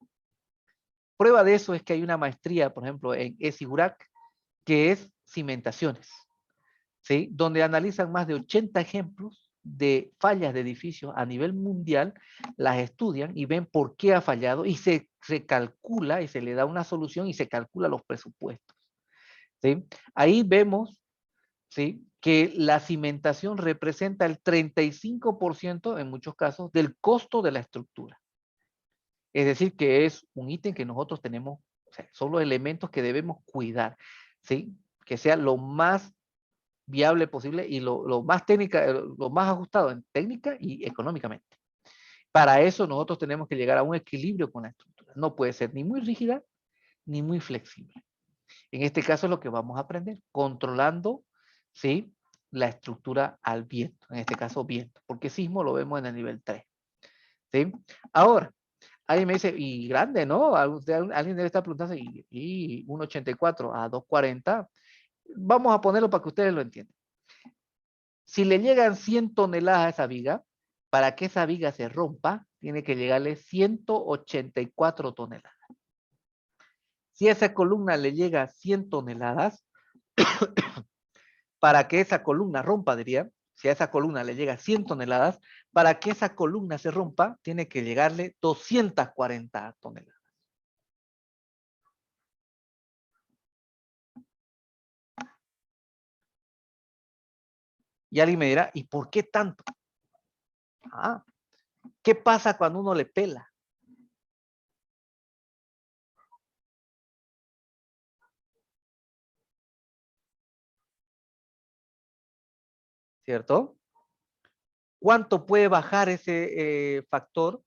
Prueba de eso es que hay una maestría, por ejemplo, en ESIGURAC, que es cimentaciones, ¿sí? Donde analizan más de 80 ejemplos de fallas de edificios a nivel mundial, las estudian y ven por qué ha fallado y se calcula y se le da una solución y se calcula los presupuestos. ¿Sí? Ahí vemos, ¿sí?, que la cimentación representa el 35% en muchos casos del costo de la estructura. Es decir, que es un ítem que nosotros tenemos, o sea, son los elementos que debemos cuidar, ¿sí? Que sea lo más viable posible y lo más técnica, lo más ajustado en técnica y económicamente. Para eso nosotros tenemos que llegar a un equilibrio con la estructura. No puede ser ni muy rígida ni muy flexible. En este caso es lo que vamos a aprender, controlando, ¿sí?, la estructura al viento, en este caso viento, porque sismo lo vemos en el nivel 3. ¿Sí? Ahora, alguien me dice, y grande, ¿no? Alguien debe estar preguntando, y 1,84 a 2,40. Vamos a ponerlo para que ustedes lo entiendan. Si le llegan 100 toneladas a esa viga, para que esa viga se rompa, tiene que llegarle 184 toneladas. Si a esa columna le llega 100 toneladas, para que esa columna rompa, diría, si a esa columna le llega 100 toneladas, para que esa columna se rompa, tiene que llegarle 240 toneladas. Y alguien me dirá, ¿y por qué tanto? Ah, ¿qué pasa cuando uno le pela? ¿Cierto? ¿Cuánto puede bajar ese factor?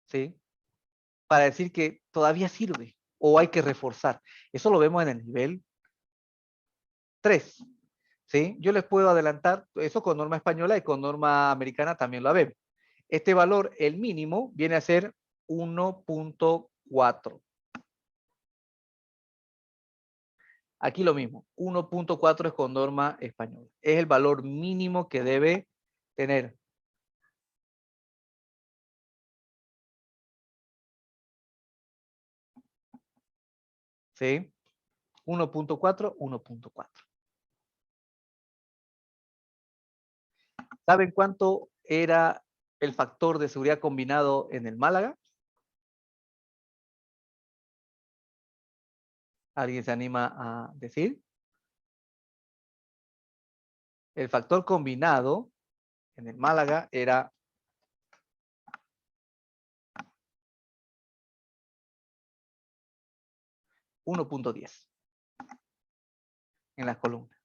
¿Sí? Para decir que todavía sirve o hay que reforzar. Eso lo vemos en el nivel 3. ¿Sí? Yo les puedo adelantar, eso con norma española y con norma americana también lo vemos. Este valor, el mínimo, viene a ser 1.4. Aquí lo mismo, 1.4 es con norma española. Es el valor mínimo que debe tener. ¿Sí? 1.4, 1.4. ¿Saben cuánto era el factor de seguridad combinado en el Málaga? ¿Alguien se anima a decir? El factor combinado en el Málaga era 1.10 en las columnas.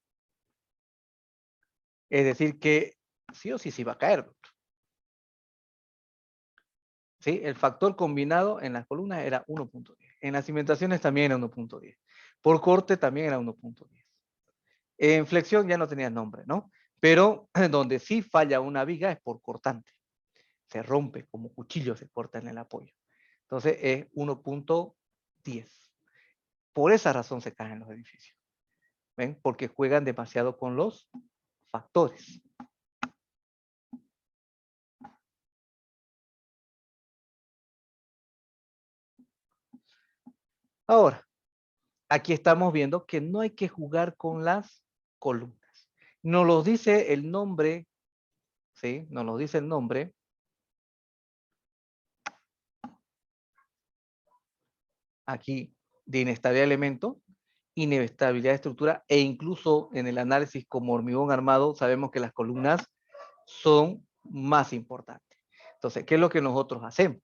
Es decir que sí o sí se iba a caer. ¿Sí? El factor combinado en las columnas era 1.10. En las cimentaciones también era 1.10. Por corte también era 1.10. En flexión ya no tenía nombre, ¿no? Pero donde sí falla una viga es por cortante. Se rompe, como cuchillo se corta en el apoyo. Entonces es 1.10. Por esa razón se caen los edificios. ¿Ven? Porque juegan demasiado con los factores. Ahora, aquí estamos viendo que no hay que jugar con las columnas. Nos lo dice el nombre, ¿sí? Nos lo dice el nombre. Aquí, de inestabilidad de elemento, inestabilidad de estructura, e incluso en el análisis como hormigón armado, sabemos que las columnas son más importantes. Entonces, ¿qué es lo que nosotros hacemos?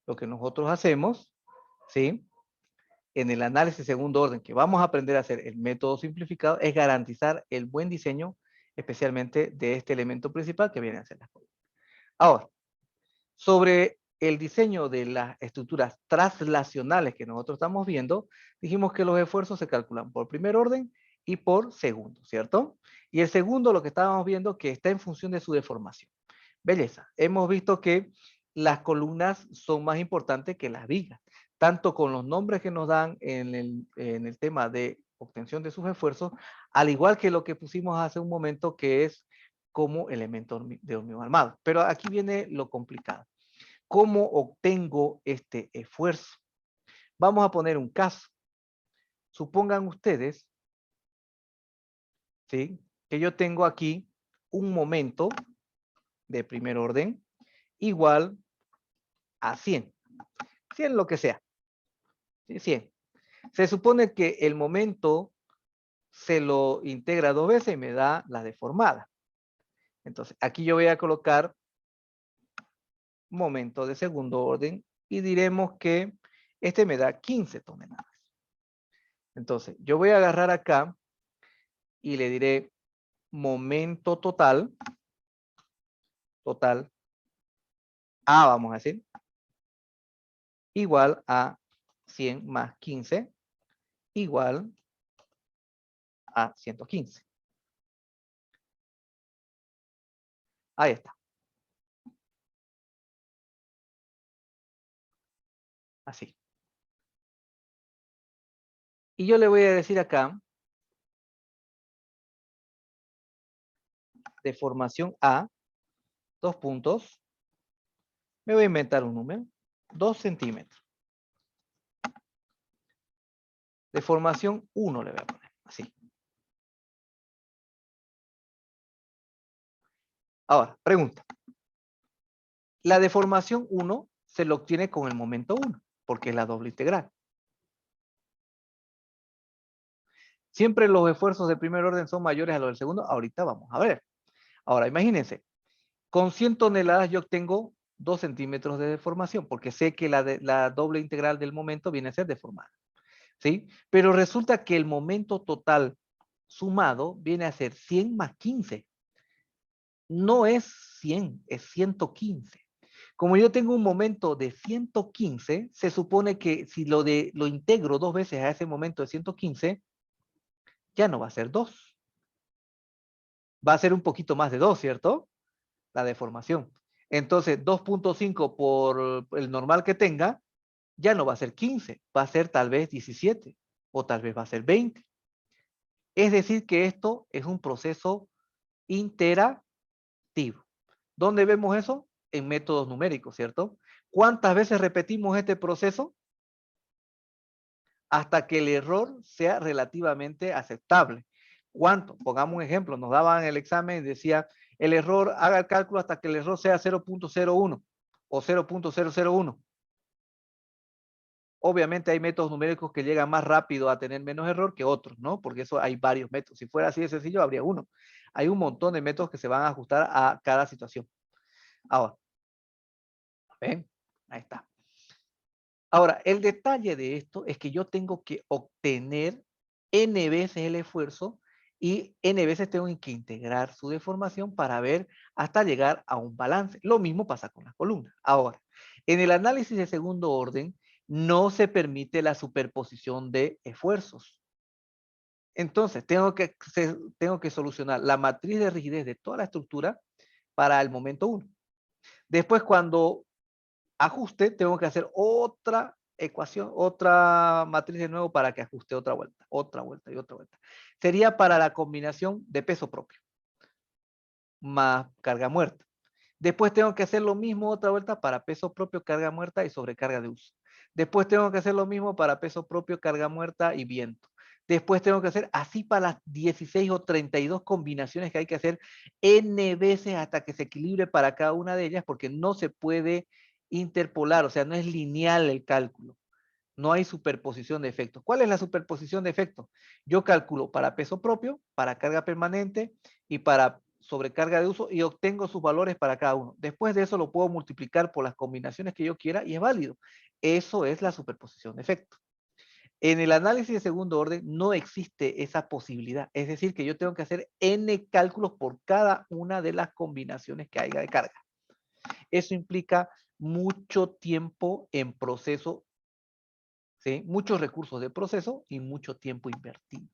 Lo que nosotros hacemos, ¿sí?, en el análisis de segundo orden que vamos a aprender a hacer el método simplificado es garantizar el buen diseño, especialmente de este elemento principal que viene a ser las columnas. Ahora, sobre el diseño de las estructuras traslacionales que nosotros estamos viendo, dijimos que los esfuerzos se calculan por primer orden y por segundo, ¿cierto? Y el segundo, lo que estábamos viendo, que está en función de su deformación. Belleza. Hemos visto que las columnas son más importantes que las vigas, tanto con los nombres que nos dan en el tema de obtención de sus esfuerzos, al igual que lo que pusimos hace un momento, que es como elemento de hormigón armado. Pero aquí viene lo complicado. ¿Cómo obtengo este esfuerzo? Vamos a poner un caso. Supongan ustedes, ¿sí?, que yo tengo aquí un momento de primer orden igual a 100. 100 lo que sea. ¿Sí? 100. Se supone que el momento se lo integra 2 veces y me da la deformada. Entonces, aquí yo voy a colocar momento de segundo orden y diremos que este me da 15 toneladas. Entonces, yo voy a agarrar acá y le diré momento total, A, vamos a decir, igual a 100 más 15, igual a 115. Ahí está. Así. Y yo le voy a decir acá, deformación A, 2 puntos, me voy a inventar un número, 2 centímetros. Deformación 1 le voy a poner, así. Ahora, pregunta. La deformación 1 se lo obtiene con el momento 1, porque es la doble integral. Siempre los esfuerzos de primer orden son mayores a los del segundo. Ahorita vamos a ver. Ahora, imagínense, con 100 toneladas yo obtengo 2 centímetros de deformación, porque sé que la doble integral del momento viene a ser deformada. ¿Sí? Pero resulta que el momento total sumado viene a ser 100 más 15. No es 100, es 115. Como yo tengo un momento de 115, se supone que si lo integro 2 veces a ese momento de 115, ya no va a ser 2. Va a ser un poquito más de 2, ¿cierto? La deformación. Entonces, 2.5 por el normal que tenga, ya no va a ser 15, va a ser tal vez 17 o tal vez va a ser 20. Es decir, que esto es un proceso interactivo. ¿Dónde vemos eso? En métodos numéricos, ¿cierto? ¿Cuántas veces repetimos este proceso? Hasta que el error sea relativamente aceptable. ¿Cuánto? Pongamos un ejemplo, nos daban el examen y decía, el error, haga el cálculo hasta que el error sea 0.01 o 0.001. Obviamente hay métodos numéricos que llegan más rápido a tener menos error que otros, ¿no? Porque eso hay varios métodos. Si fuera así de sencillo, habría uno. Hay un montón de métodos que se van a ajustar a cada situación. Ahora, ¿ven? Ahí está. Ahora, el detalle de esto es que yo tengo que obtener n veces el esfuerzo y n veces tengo que integrar su deformación para ver hasta llegar a un balance. Lo mismo pasa con las columnas. Ahora, en el análisis de segundo orden no se permite la superposición de esfuerzos. Entonces, tengo que solucionar la matriz de rigidez de toda la estructura para el momento 1. Después, cuando ajuste, tengo que hacer otra ecuación, otra matriz de nuevo para que ajuste otra vuelta y otra vuelta. Sería para la combinación de peso propio más carga muerta. Después tengo que hacer lo mismo otra vuelta para peso propio, carga muerta y sobrecarga de uso. Después tengo que hacer lo mismo para peso propio, carga muerta y viento. Después tengo que hacer así para las 16 o 32 combinaciones que hay que hacer n veces hasta que se equilibre para cada una de ellas, porque no se puede interpolar, o sea, no es lineal el cálculo. No hay superposición de efectos. ¿Cuál es la superposición de efectos? Yo calculo para peso propio, para carga permanente y para sobrecarga de uso y obtengo sus valores para cada uno. Después de eso lo puedo multiplicar por las combinaciones que yo quiera y es válido. Eso es la superposición de efectos. En el análisis de segundo orden no existe esa posibilidad. Es decir, que yo tengo que hacer n cálculos por cada una de las combinaciones que haya de carga. Eso implica mucho tiempo en proceso, ¿sí? Muchos recursos de proceso y mucho tiempo invertido.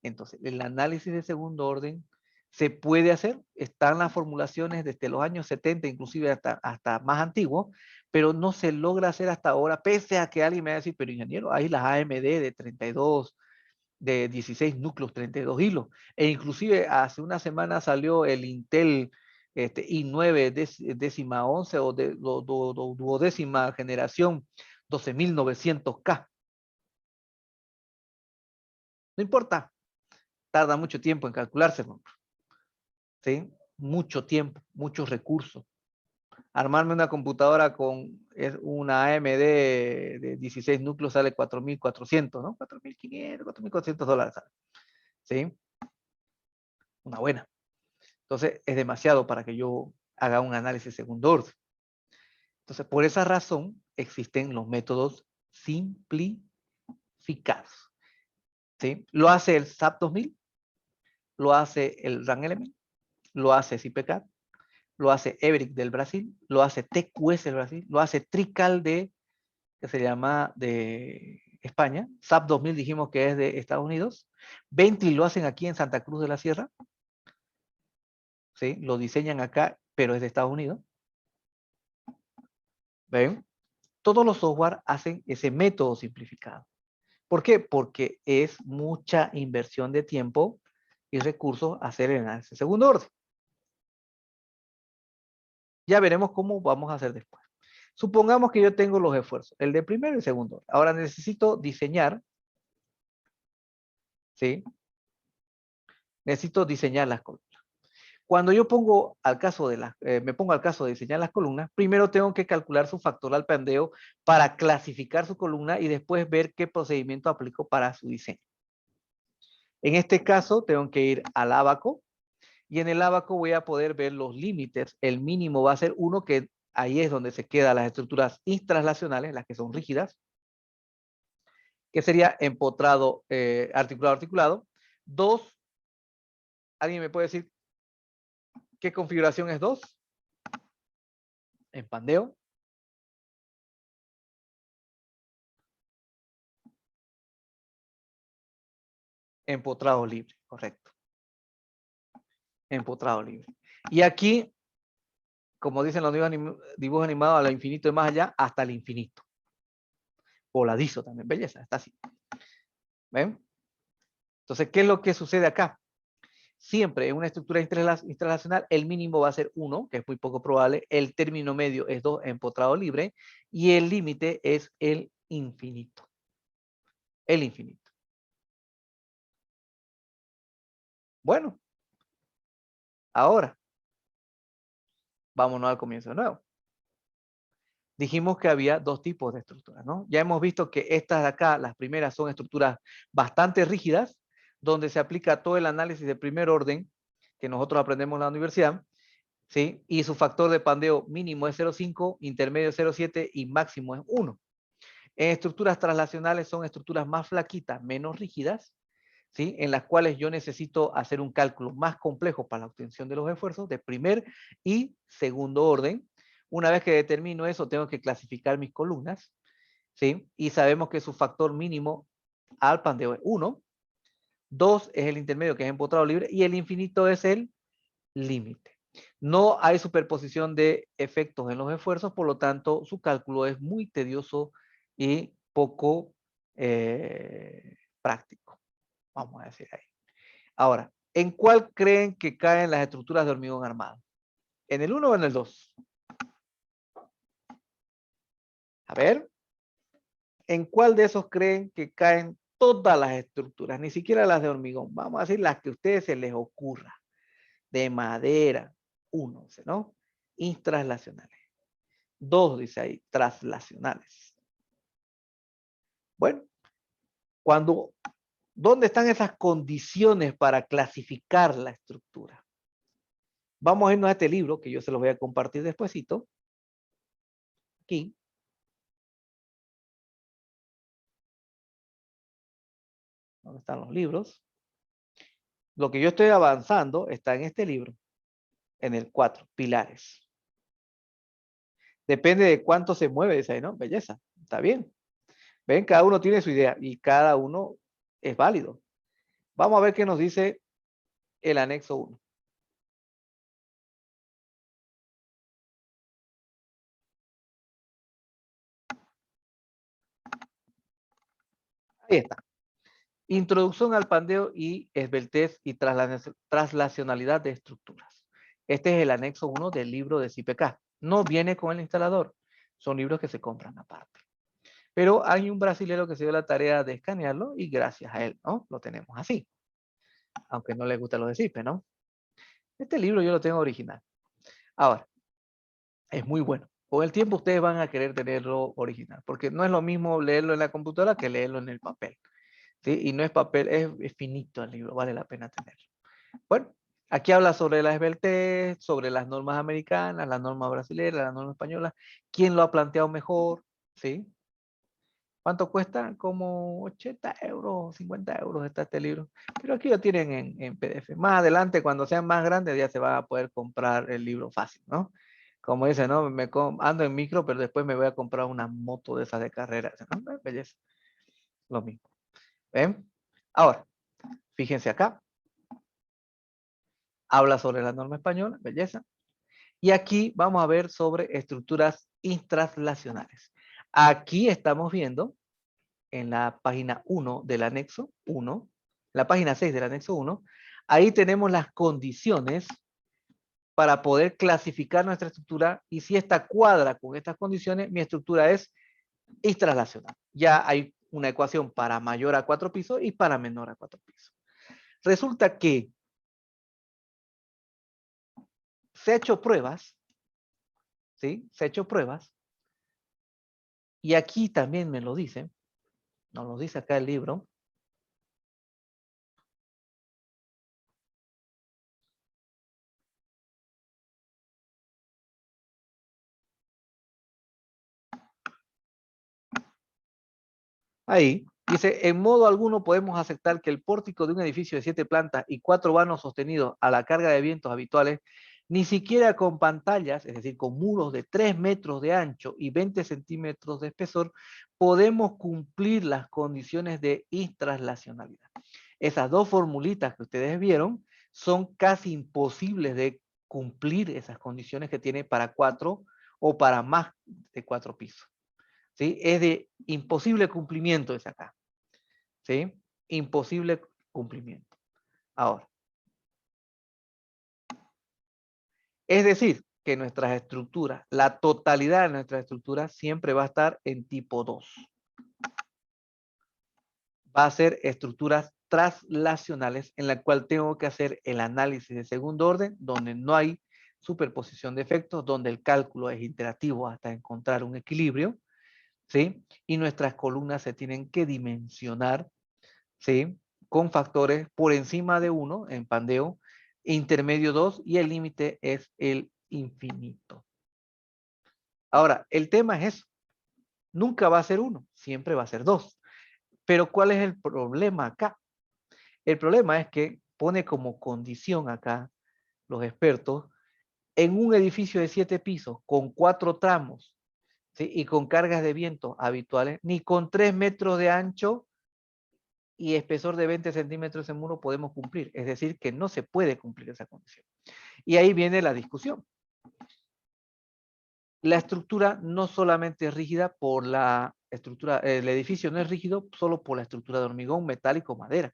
Entonces, el análisis de segundo orden se puede hacer, están las formulaciones desde los años 70, inclusive hasta más antiguos, pero no se logra hacer hasta ahora, pese a que alguien me va a decir, pero ingeniero, hay las AMD de 32, de 16 núcleos, 32 hilos, e inclusive hace una semana salió el Intel i9 décima 11 o duodécima generación 12900K. No importa, tarda mucho tiempo en calcularse, ¿sí? Mucho tiempo, muchos recursos. Armarme una computadora con una AMD de 16 núcleos sale 4.400, ¿no? 4.500, $4.400, ¿sí? Una buena. Entonces, es demasiado para que yo haga un análisis segundo orden. Entonces, por esa razón, existen los métodos simplificados, ¿sí? Lo hace el SAP 2000, lo hace el RAN Element, lo hace CIPECAD, lo hace Everik del Brasil, lo hace TQS del Brasil, lo hace Trical que se llama de España, SAP 2000 dijimos que es de Estados Unidos, Bentley lo hacen aquí en Santa Cruz de la Sierra, ¿sí? Lo diseñan acá, pero es de Estados Unidos. ¿Ven? Todos los software hacen ese método simplificado. ¿Por qué? Porque es mucha inversión de tiempo y recursos hacer el análisis de segundo orden. Ya veremos cómo vamos a hacer después. Supongamos que yo tengo los esfuerzos, el de primero y segundo orden. Ahora necesito diseñar, ¿sí? Necesito diseñar las columnas. Cuando yo pongo al caso de me pongo al caso de diseñar las columnas, primero tengo que calcular su factor al pandeo para clasificar su columna y después ver qué procedimiento aplico para su diseño. En este caso, tengo que ir al ábaco y en el ábaco voy a poder ver los límites. El mínimo va a ser 1, que ahí es donde se quedan las estructuras intranslacionales, las que son rígidas, que sería empotrado, articulado, articulado. 2, ¿alguien me puede decir qué configuración es 2? En pandeo. Empotrado libre, correcto. Empotrado libre. Y aquí, como dicen los dibujos animados, a lo infinito y más allá, hasta el infinito. Voladizo también, belleza, está así. ¿Ven? Entonces, ¿qué es lo que sucede acá? Siempre en una estructura interrelacional, el mínimo va a ser 1, que es muy poco probable, el término medio es 2, empotrado libre, y el límite es el infinito. El infinito. Bueno, ahora, vámonos al comienzo de nuevo. Dijimos que había dos tipos de estructuras, ¿no? Ya hemos visto que estas de acá, las primeras, son estructuras bastante rígidas, donde se aplica todo el análisis de primer orden que nosotros aprendemos en la universidad, ¿sí? Y su factor de pandeo mínimo es 0,5, intermedio es 0,7 y máximo es 1. En estructuras translacionales son estructuras más flaquitas, menos rígidas, ¿sí? En las cuales yo necesito hacer un cálculo más complejo para la obtención de los esfuerzos de primer y segundo orden. Una vez que determino eso, tengo que clasificar mis columnas, ¿sí? Y sabemos que su factor mínimo al pandeo es 1. 2 es el intermedio, que es empotrado libre, y el infinito es el límite. No hay superposición de efectos en los esfuerzos, por lo tanto, su cálculo es muy tedioso y poco práctico, vamos a decir ahí. Ahora, ¿en cuál creen que caen las estructuras de hormigón armado? ¿En el 1 o en el 2? A ver, ¿en cuál de esos creen que caen todas las estructuras? Ni siquiera las de hormigón. Vamos a decir las que a ustedes se les ocurra. De madera, 1, ¿no? Intranslacionales. 2, dice ahí, translacionales. Bueno, ¿dónde están esas condiciones para clasificar la estructura? Vamos a irnos a este libro, que yo se los voy a compartir despuesito. Aquí. ¿Dónde están los libros? Lo que yo estoy avanzando está en este libro, en el 4, pilares. Depende de cuánto se mueve esa, ¿no? Belleza, está bien. Ven, cada uno tiene su idea y cada uno es válido. Vamos a ver qué nos dice el anexo 1. Ahí está. Introducción al pandeo y esbeltez y traslacionalidad de estructuras. Este es el anexo 1 del libro de CIPK. No viene con el instalador. Son libros que se compran aparte. Pero hay un brasilero que se dio la tarea de escanearlo y gracias a él, ¿no? Lo tenemos así. Aunque no le gusta lo de CIPE, ¿no? Este libro yo lo tengo original. Ahora, es muy bueno. Con el tiempo ustedes van a querer tenerlo original, porque no es lo mismo leerlo en la computadora que leerlo en el papel. ¿Sí? Y no es papel, es finito el libro, vale la pena tenerlo. Bueno, aquí habla sobre la esbeltez, sobre las normas americanas, las normas brasileñas, las normas españolas, quién lo ha planteado mejor, ¿sí? ¿Cuánto cuesta? Como 80 euros, 50 euros está este libro. Pero aquí lo tienen en PDF. Más adelante, cuando sean más grandes, ya se va a poder comprar el libro fácil, ¿no? Como dice, ¿no? Ando en micro, pero después me voy a comprar una moto de esas de carreras, ¿no? Belleza. Lo mismo. ¿Ven? Ahora, fíjense acá. Habla sobre la norma española, belleza. Y aquí vamos a ver sobre estructuras intranslacionales. Aquí estamos viendo en la página 1 del anexo 1, la página 6 del anexo 1, ahí tenemos las condiciones para poder clasificar nuestra estructura y si esta cuadra con estas condiciones, mi estructura es intranslacional. Ya hay una ecuación para mayor a 4 pisos y para menor a 4 pisos. Resulta que se ha hecho pruebas, ¿sí? Se ha hecho pruebas y aquí también me lo dicen, nos lo dice acá el libro. Ahí dice, en modo alguno podemos aceptar que el pórtico de un edificio de 7 plantas y 4 vanos sostenidos a la carga de vientos habituales, ni siquiera con pantallas, es decir, con muros de 3 metros de ancho y 20 centímetros de espesor, podemos cumplir las condiciones de intranslacionalidad. Esas dos formulitas que ustedes vieron son casi imposibles de cumplir esas condiciones que tiene para 4 o para más de 4 pisos. ¿Sí? Es de imposible cumplimiento es acá. ¿Sí? Imposible cumplimiento. Ahora, es decir, que nuestras estructuras, la totalidad de nuestras estructuras siempre va a estar en tipo 2. Va a ser estructuras translacionales en la cual tengo que hacer el análisis de segundo orden, donde no hay superposición de efectos, donde el cálculo es interactivo hasta encontrar un equilibrio, ¿sí? Y nuestras columnas se tienen que dimensionar, ¿sí? Con factores por encima de 1 en pandeo, intermedio 2 y el límite es el infinito. Ahora, el tema es eso. Nunca va a ser 1, siempre va a ser 2. Pero ¿cuál es el problema acá? El problema es que pone como condición acá los expertos en un edificio de 7 pisos con 4 tramos, ¿sí? Y con cargas de viento habituales, ni con 3 metros de ancho y espesor de 20 centímetros en muro podemos cumplir. Es decir, que no se puede cumplir esa condición. Y ahí viene la discusión. La estructura no solamente es rígida por la estructura, el edificio no es rígido solo por la estructura de hormigón, metálico, madera,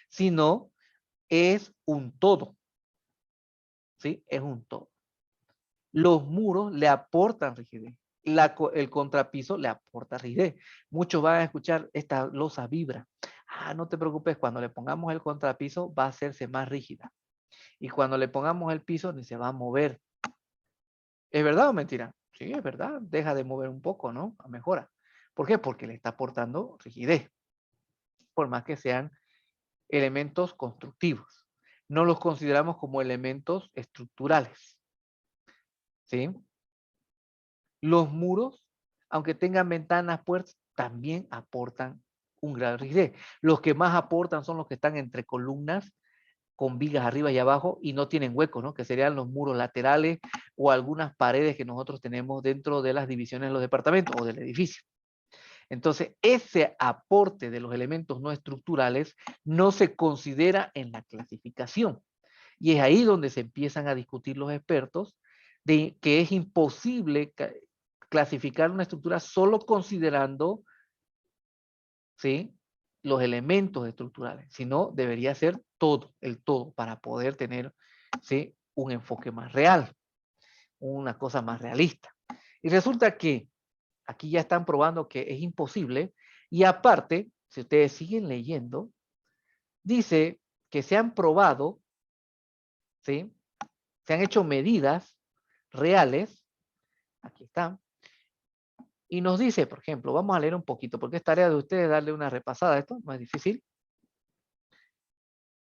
sino es un todo. ¿Sí? Es un todo. Los muros le aportan rigidez. El contrapiso le aporta rigidez. Muchos van a escuchar, esta losa vibra. Ah, no te preocupes, cuando le pongamos el contrapiso va a hacerse más rígida. Y cuando le pongamos el piso ni se va a mover. ¿Es verdad o mentira? Sí, es verdad. Deja de mover un poco, ¿no? Mejora. ¿Por qué? Porque le está aportando rigidez. Por más que sean elementos constructivos. No los consideramos como elementos estructurales. ¿Sí? Los muros, aunque tengan ventanas, puertas, también aportan un gran rigidez. Los que más aportan son los que están entre columnas con vigas arriba y abajo y no tienen huecos, ¿no? Que serían los muros laterales o algunas paredes que nosotros tenemos dentro de las divisiones de los departamentos o del edificio. Entonces, ese aporte de los elementos no estructurales no se considera en la clasificación. Y es ahí donde se empiezan a discutir los expertos de que es imposible clasificar una estructura solo considerando, ¿sí?, los elementos estructurales, sino debería ser todo, el todo, para poder tener, ¿sí?, un enfoque más real, una cosa más realista. Y resulta que aquí ya están probando que es imposible y aparte, si ustedes siguen leyendo, dice que se han probado, ¿sí?, se han hecho medidas reales, aquí están, y nos dice, por ejemplo, vamos a leer un poquito, porque es tarea de ustedes darle una repasada a esto, no es difícil.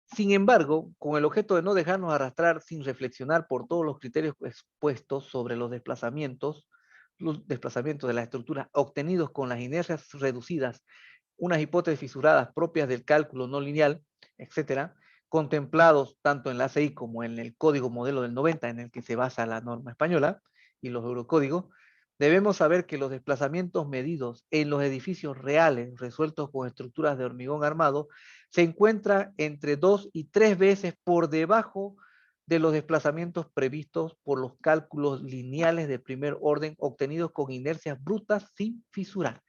Sin embargo, con el objeto de no dejarnos arrastrar sin reflexionar por todos los criterios expuestos sobre los desplazamientos de la estructura obtenidos con las inercias reducidas, unas hipótesis fisuradas propias del cálculo no lineal, etcétera, contemplados tanto en la ACI como en el Código Modelo del 90, en el que se basa la norma española y los eurocódigos, debemos saber que los desplazamientos medidos en los edificios reales resueltos con estructuras de hormigón armado se encuentran entre 2 y 3 veces por debajo de los desplazamientos previstos por los cálculos lineales de primer orden obtenidos con inercias brutas sin fisurar.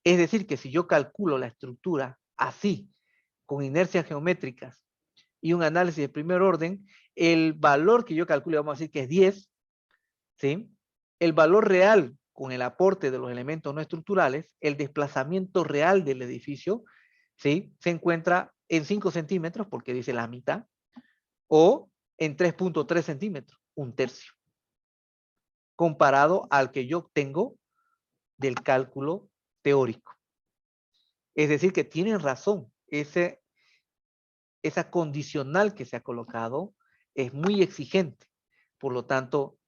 Es decir, que si yo calculo la estructura así, con inercias geométricas y un análisis de primer orden, el valor que yo calcule, vamos a decir que es 10, ¿sí?, el valor real con el aporte de los elementos no estructurales, el desplazamiento real del edificio, ¿sí?, se encuentra en 5 centímetros, porque dice la mitad, o en 3.3 centímetros, un tercio, comparado al que yo obtengo del cálculo teórico. Es decir, que tienen razón, esa condicional que se ha colocado es muy exigente. Por lo tanto,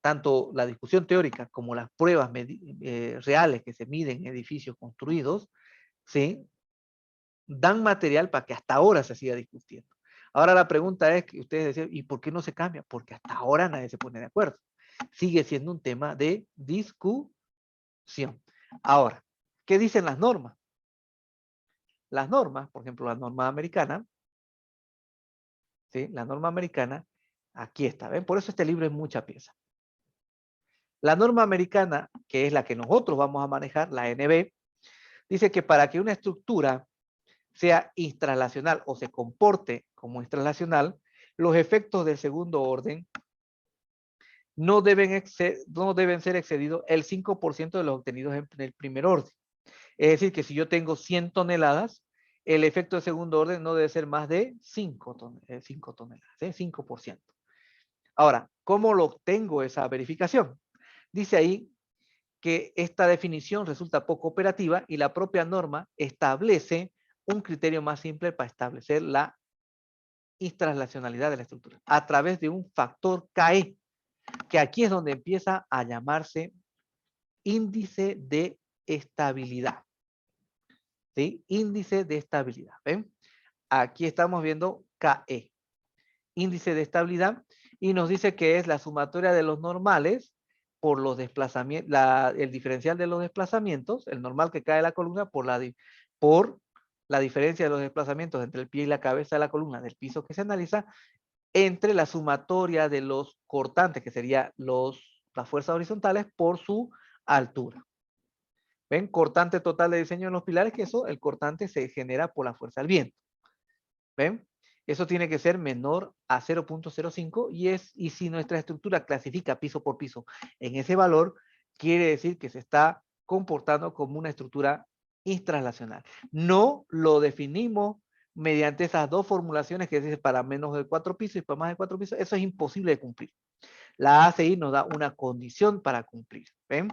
tanto la discusión teórica como las pruebas reales que se miden en edificios construidos, ¿sí?, dan material para que hasta ahora se siga discutiendo. Ahora la pregunta es que ustedes decían, ¿y por qué no se cambia? Porque hasta ahora nadie se pone de acuerdo. Sigue siendo un tema de discusión. Ahora, ¿qué dicen las normas? Las normas, por ejemplo, la norma americana, ¿sí?, la norma americana, aquí está, ¿ven? Por eso este libro es mucha pieza. La norma americana, que es la que nosotros vamos a manejar, la NB, dice que para que una estructura sea instralacional o se comporte como instralacional, los efectos del segundo orden no deben ser excedidos el 5% de los obtenidos en el primer orden. Es decir, que si yo tengo 100 toneladas, el efecto de segundo orden no debe ser más de 5 toneladas, 5%. Ahora, ¿cómo lo obtengo esa verificación? Dice ahí que esta definición resulta poco operativa y la propia norma establece un criterio más simple para establecer la intraslacionalidad de la estructura a través de un factor KE, que aquí es donde empieza a llamarse índice de estabilidad. ¿Sí? Índice de estabilidad. ¿Ven? Aquí estamos viendo KE, índice de estabilidad, y nos dice que es la sumatoria de los normales por los desplazamientos, el diferencial de los desplazamientos, el normal que cae la columna por la diferencia de los desplazamientos entre el pie y la cabeza de la columna del piso que se analiza, entre la sumatoria de los cortantes, que serían las fuerzas horizontales, por su altura. ¿Ven? Cortante total de diseño en los pilares, que eso, el cortante se genera por la fuerza del viento. ¿Ven? Eso tiene que ser menor a 0.05 y si nuestra estructura clasifica piso por piso en ese valor, quiere decir que se está comportando como una estructura intraslacional. No lo definimos mediante esas dos formulaciones que dicen para menos de 4 pisos y para más de 4 pisos. Eso es imposible de cumplir. La ACI nos da una condición para cumplir. ¿Ven?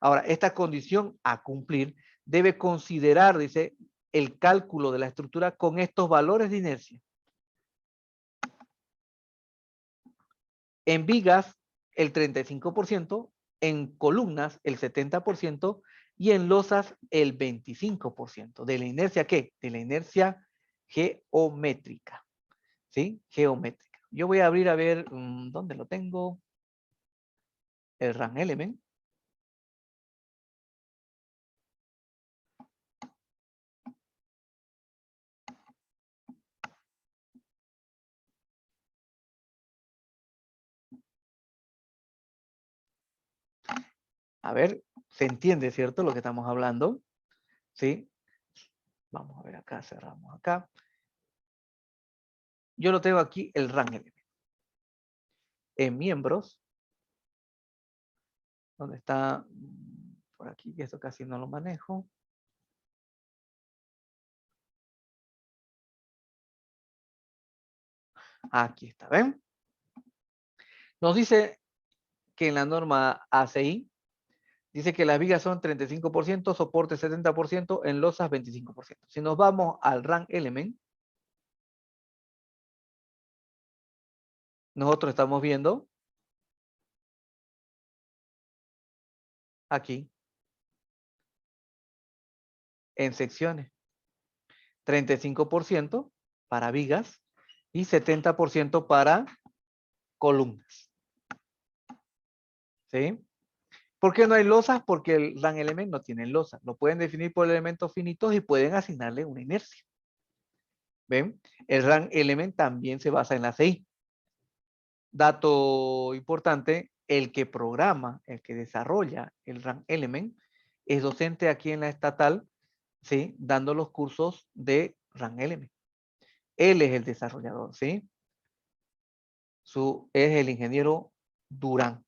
Ahora, esta condición a cumplir debe considerar, dice, el cálculo de la estructura con estos valores de inercia. En vigas, el 35%, en columnas, el 70%, y en losas el 25%. ¿De la inercia qué? De la inercia geométrica. ¿Sí? Geométrica. Yo voy a abrir a ver dónde lo tengo. El RAN element. A ver, se entiende, ¿cierto? Lo que estamos hablando. ¿Sí? Vamos a ver acá, cerramos acá. Yo lo tengo aquí, el RAN element. En miembros, ¿dónde está? Por aquí, que esto casi no lo manejo. Aquí está, ¿ven? Nos dice que en la norma ACI, dice que las vigas son 35%, soporte 70%, en losas 25%. Si nos vamos al RAN element, nosotros estamos viendo aquí en secciones 35% para vigas y 70% para columnas. ¿Sí? ¿Por qué no hay losas? Porque el RAN element no tiene losas. Lo pueden definir por elementos finitos y pueden asignarle una inercia. ¿Ven? El RAN element también se basa en la CI. Dato importante, el que programa, el que desarrolla el RAN element, es docente aquí en la estatal, ¿sí? Dando los cursos de RAN element. Él es el desarrollador, ¿sí? Es el ingeniero Durán,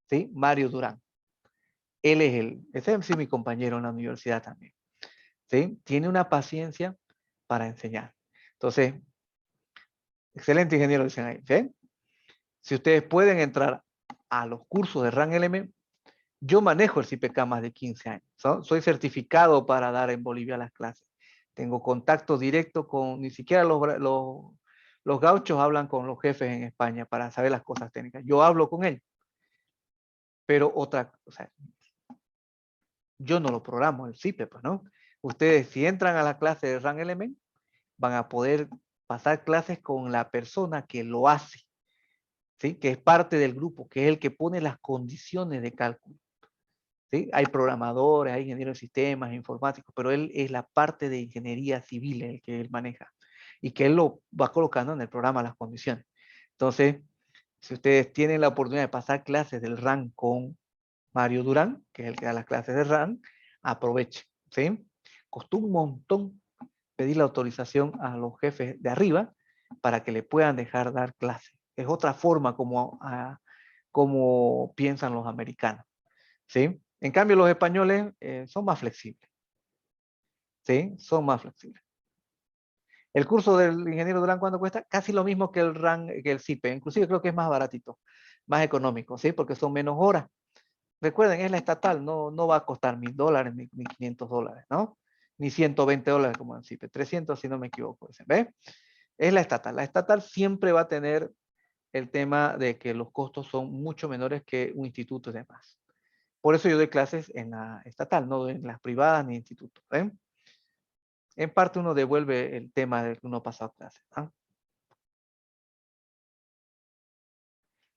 ¿sí? Mario Durán. Él es ese es mi compañero en la universidad también, ¿sí? Tiene una paciencia para enseñar. Entonces, excelente ingeniero, dicen ahí, ¿sí? Si ustedes pueden entrar a los cursos de RAN element, yo manejo el CPK más de 15 años. Soy certificado para dar en Bolivia las clases. Tengo contacto directo con, ni siquiera los gauchos hablan con los jefes en España para saber las cosas técnicas. Yo hablo con ellos. Pero o sea, yo no lo programo, el CIPE, pues, ¿no? Ustedes, si entran a la clase de RAN element, van a poder pasar clases con la persona que lo hace, ¿sí? Que es parte del grupo, que es el que pone las condiciones de cálculo. ¿Sí? Hay programadores, hay ingenieros de sistemas, informáticos, pero él es la parte de ingeniería civil el que él maneja y que él lo va colocando en el programa las condiciones. Entonces, si ustedes tienen la oportunidad de pasar clases del RAN con Mario Durán, que es el que da las clases de RAN, aprovechen, ¿sí? Costó un montón pedir la autorización a los jefes de arriba para que le puedan dejar dar clases. Es otra forma como piensan los americanos, ¿sí? En cambio, los españoles son más flexibles, ¿sí? Son más flexibles. El curso del ingeniero Durán, ¿cuánto cuesta? Casi lo mismo que el RAN, que el CIPE. Inclusive creo que es más baratito, más económico, ¿sí? Porque son menos horas. Recuerden, es la estatal, no va a costar $1,000 ni $500, ¿no? Ni $120 como en CIPE, 300 si no me equivoco. ¿Ves? Es la estatal. La estatal siempre va a tener el tema de que los costos son mucho menores que un instituto y demás. Por eso yo doy clases en la estatal, no en las privadas ni institutos. ¿Ven? En parte uno devuelve el tema del que uno ha pasado clases. ¿Ah?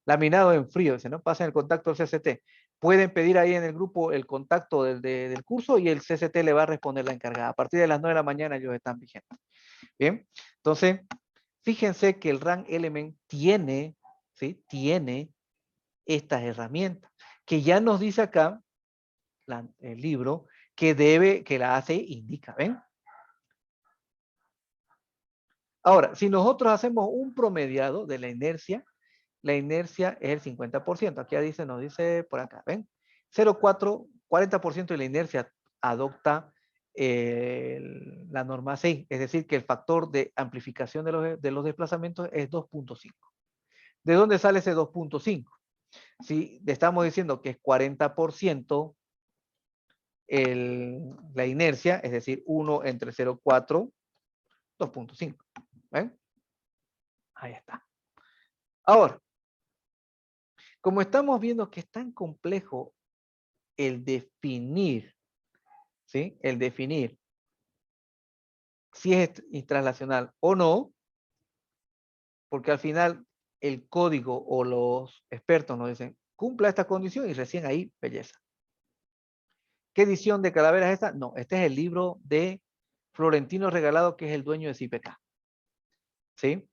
Laminado en frío, dice, ¿no? Pasen el contacto al CCT. Pueden pedir ahí en el grupo el contacto del curso y el CCT le va a responder la encargada. A partir de las 9 de la mañana ellos están vigentes. Bien, entonces, fíjense que el RAN element tiene, ¿sí? Tiene estas herramientas, que ya nos dice acá el libro que la hace indica, ¿ven? Ahora, si nosotros hacemos un promediado de la inercia es el 50%. Aquí nos dice por acá, ¿ven? 0,4, 40% de la inercia adopta la norma 6, es decir, que el factor de amplificación de los desplazamientos es 2,5. ¿De dónde sale ese 2,5? Si estamos diciendo que es 40% la inercia, es decir, 1 entre 0,4, 2,5. ¿Ven? Ahí está. Ahora, como estamos viendo que es tan complejo el definir ¿sí? El definir si es translacional o no, porque al final el código o los expertos nos dicen, cumpla esta condición y recién ahí, belleza. ¿Qué edición de Calavera es esta? No, este es el libro de Florentino Regalado, que es el dueño de CIPK. ¿Sí?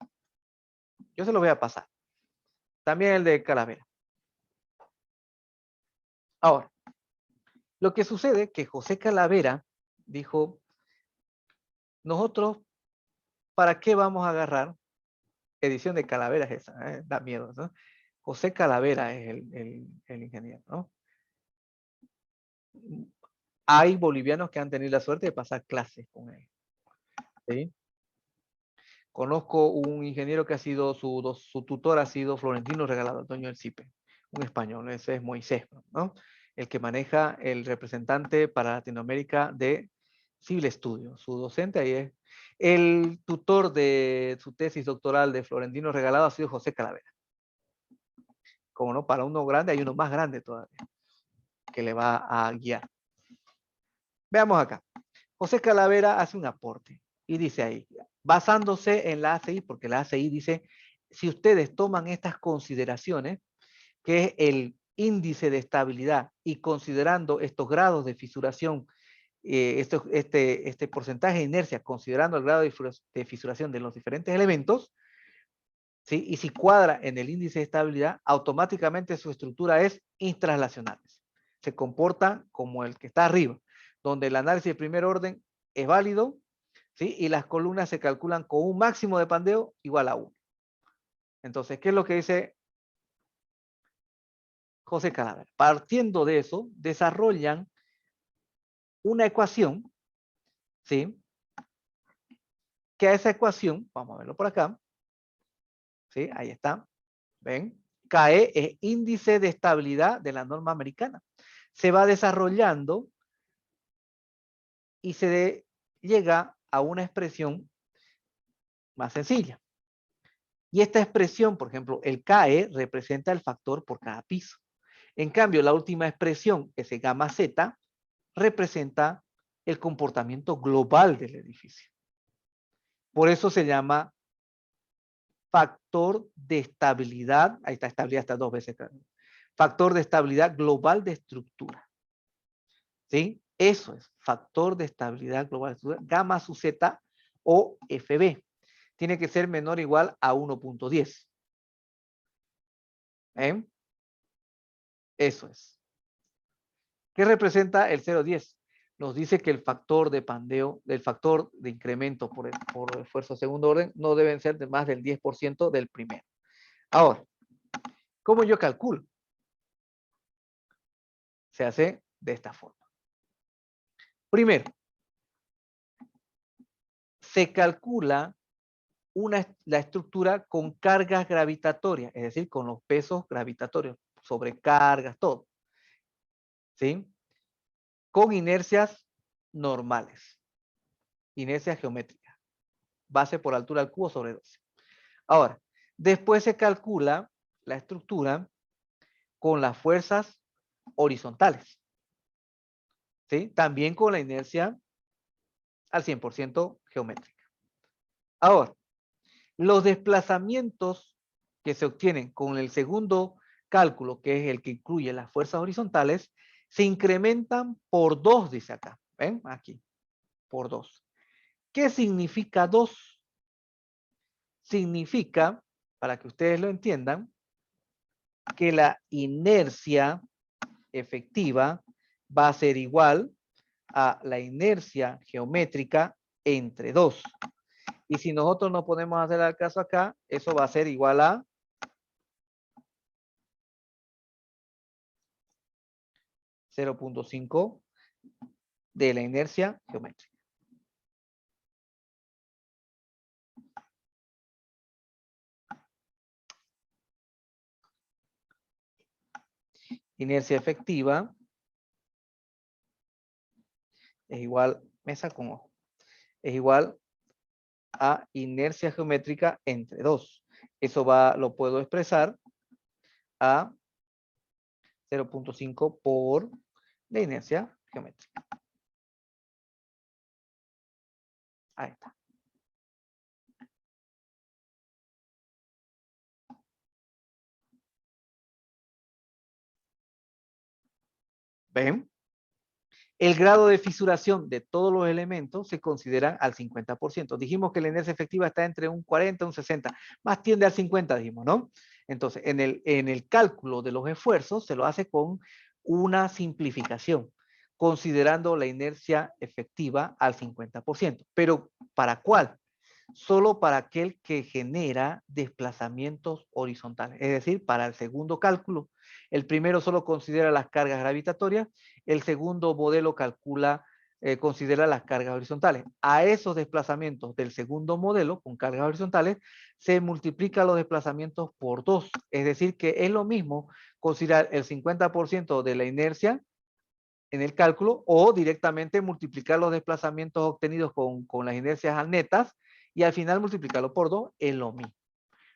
Yo se lo voy a pasar. También el de Calavera. Ahora, lo que sucede es que José Calavera dijo, nosotros, ¿para qué vamos a agarrar edición de Calavera es esa? Da miedo, ¿no? José Calavera es el ingeniero, ¿no? Hay bolivianos que han tenido la suerte de pasar clases con él. ¿Sí? Conozco un ingeniero que ha sido, su tutor ha sido Florentino Regalado, dueño del CIPE, un español, ese es Moisés, ¿no? El que maneja el representante para Latinoamérica de Civil Studio. Su docente ahí es. El tutor de su tesis doctoral de Florentino Regalado ha sido José Calavera. Como no, para uno grande hay uno más grande todavía que le va a guiar. Veamos acá. José Calavera hace un aporte y dice ahí, basándose en la ACI, porque la ACI dice, si ustedes toman estas consideraciones, que es el índice de estabilidad y considerando estos grados de fisuración, este porcentaje de inercia, considerando el grado de fisuración de los diferentes elementos, ¿sí? Y si cuadra en el índice de estabilidad, automáticamente su estructura es intranslacional. Se comporta como el que está arriba, donde el análisis de primer orden es válido, ¿sí? Y las columnas se calculan con un máximo de pandeo igual a 1. Entonces, ¿qué es lo que dice José Calavera? Partiendo de eso, desarrollan una ecuación, ¿sí? Que a esa ecuación, vamos a verlo por acá, ¿sí? Ahí está, ¿ven? KE es índice de estabilidad de la norma americana. Se va desarrollando y llega a una expresión más sencilla. Y esta expresión, por ejemplo, el KE representa el factor por cada piso. En cambio, la última expresión, ese gamma Z, representa el comportamiento global del edificio. Por eso se llama factor de estabilidad, ahí está, estabilidad está 2 veces, factor de estabilidad global de estructura. ¿Sí? Eso es, factor de estabilidad global de estructura, gamma sub Z o FB. Tiene que ser menor o igual a 1.10. ¿Eh? Eso es. ¿Qué representa el 0.10? Nos dice que el factor de pandeo, el factor de incremento por esfuerzo segundo orden, no deben ser de más del 10% del primero. Ahora, ¿cómo yo calculo? Se hace de esta forma. Primero, se calcula la estructura con cargas gravitatorias, es decir, con los pesos gravitatorios, sobrecargas, todo. ¿Sí? Con inercias normales, inercia geométrica, base por altura al cubo sobre 12. Ahora, después se calcula la estructura con las fuerzas horizontales, ¿sí? También con la inercia al 100% geométrica. Ahora, los desplazamientos que se obtienen con el segundo cálculo, que es el que incluye las fuerzas horizontales, se incrementan por 2, dice acá. ¿Ven? Aquí, por 2. ¿Qué significa 2? Significa, para que ustedes lo entiendan, que la inercia efectiva va a ser igual a la inercia geométrica entre 2. Y si nosotros nos ponemos a hacer el caso acá, eso va a ser igual a 0.5 de la inercia geométrica. Inercia efectiva es igual, mesa con ojo, es igual a inercia geométrica entre 2. Eso lo puedo expresar a 0.5 por la inercia geométrica. Ahí está. ¿Ven? El grado de fisuración de todos los elementos se considera al 50%. Dijimos que la inercia efectiva está entre un 40 y un 60, más tiende al 50, dijimos, ¿no? Entonces, en el cálculo de los esfuerzos se lo hace con una simplificación, considerando la inercia efectiva al 50%. ¿Pero para cuál? Solo para aquel que genera desplazamientos horizontales, es decir, para el segundo cálculo. El primero solo considera las cargas gravitatorias, el segundo modelo considera las cargas horizontales. A esos desplazamientos del segundo modelo, con cargas horizontales, se multiplican los desplazamientos por 2, es decir, que es lo mismo considerar el 50% de la inercia en el cálculo o directamente multiplicar los desplazamientos obtenidos con las inercias netas y al final multiplicarlo por 2 es lo mismo.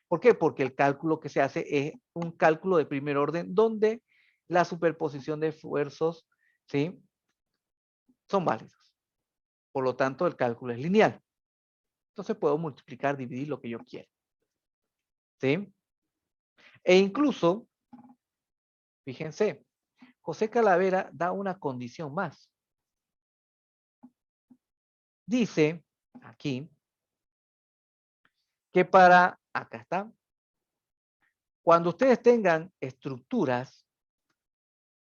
¿Por qué? Porque el cálculo que se hace es un cálculo de primer orden donde la superposición de esfuerzos, ¿sí?, son válidos. Por lo tanto, el cálculo es lineal. Entonces puedo multiplicar, dividir lo que yo quiera. ¿Sí? E incluso, fíjense, José Calavera da una condición más. Dice aquí que acá está, cuando ustedes tengan estructuras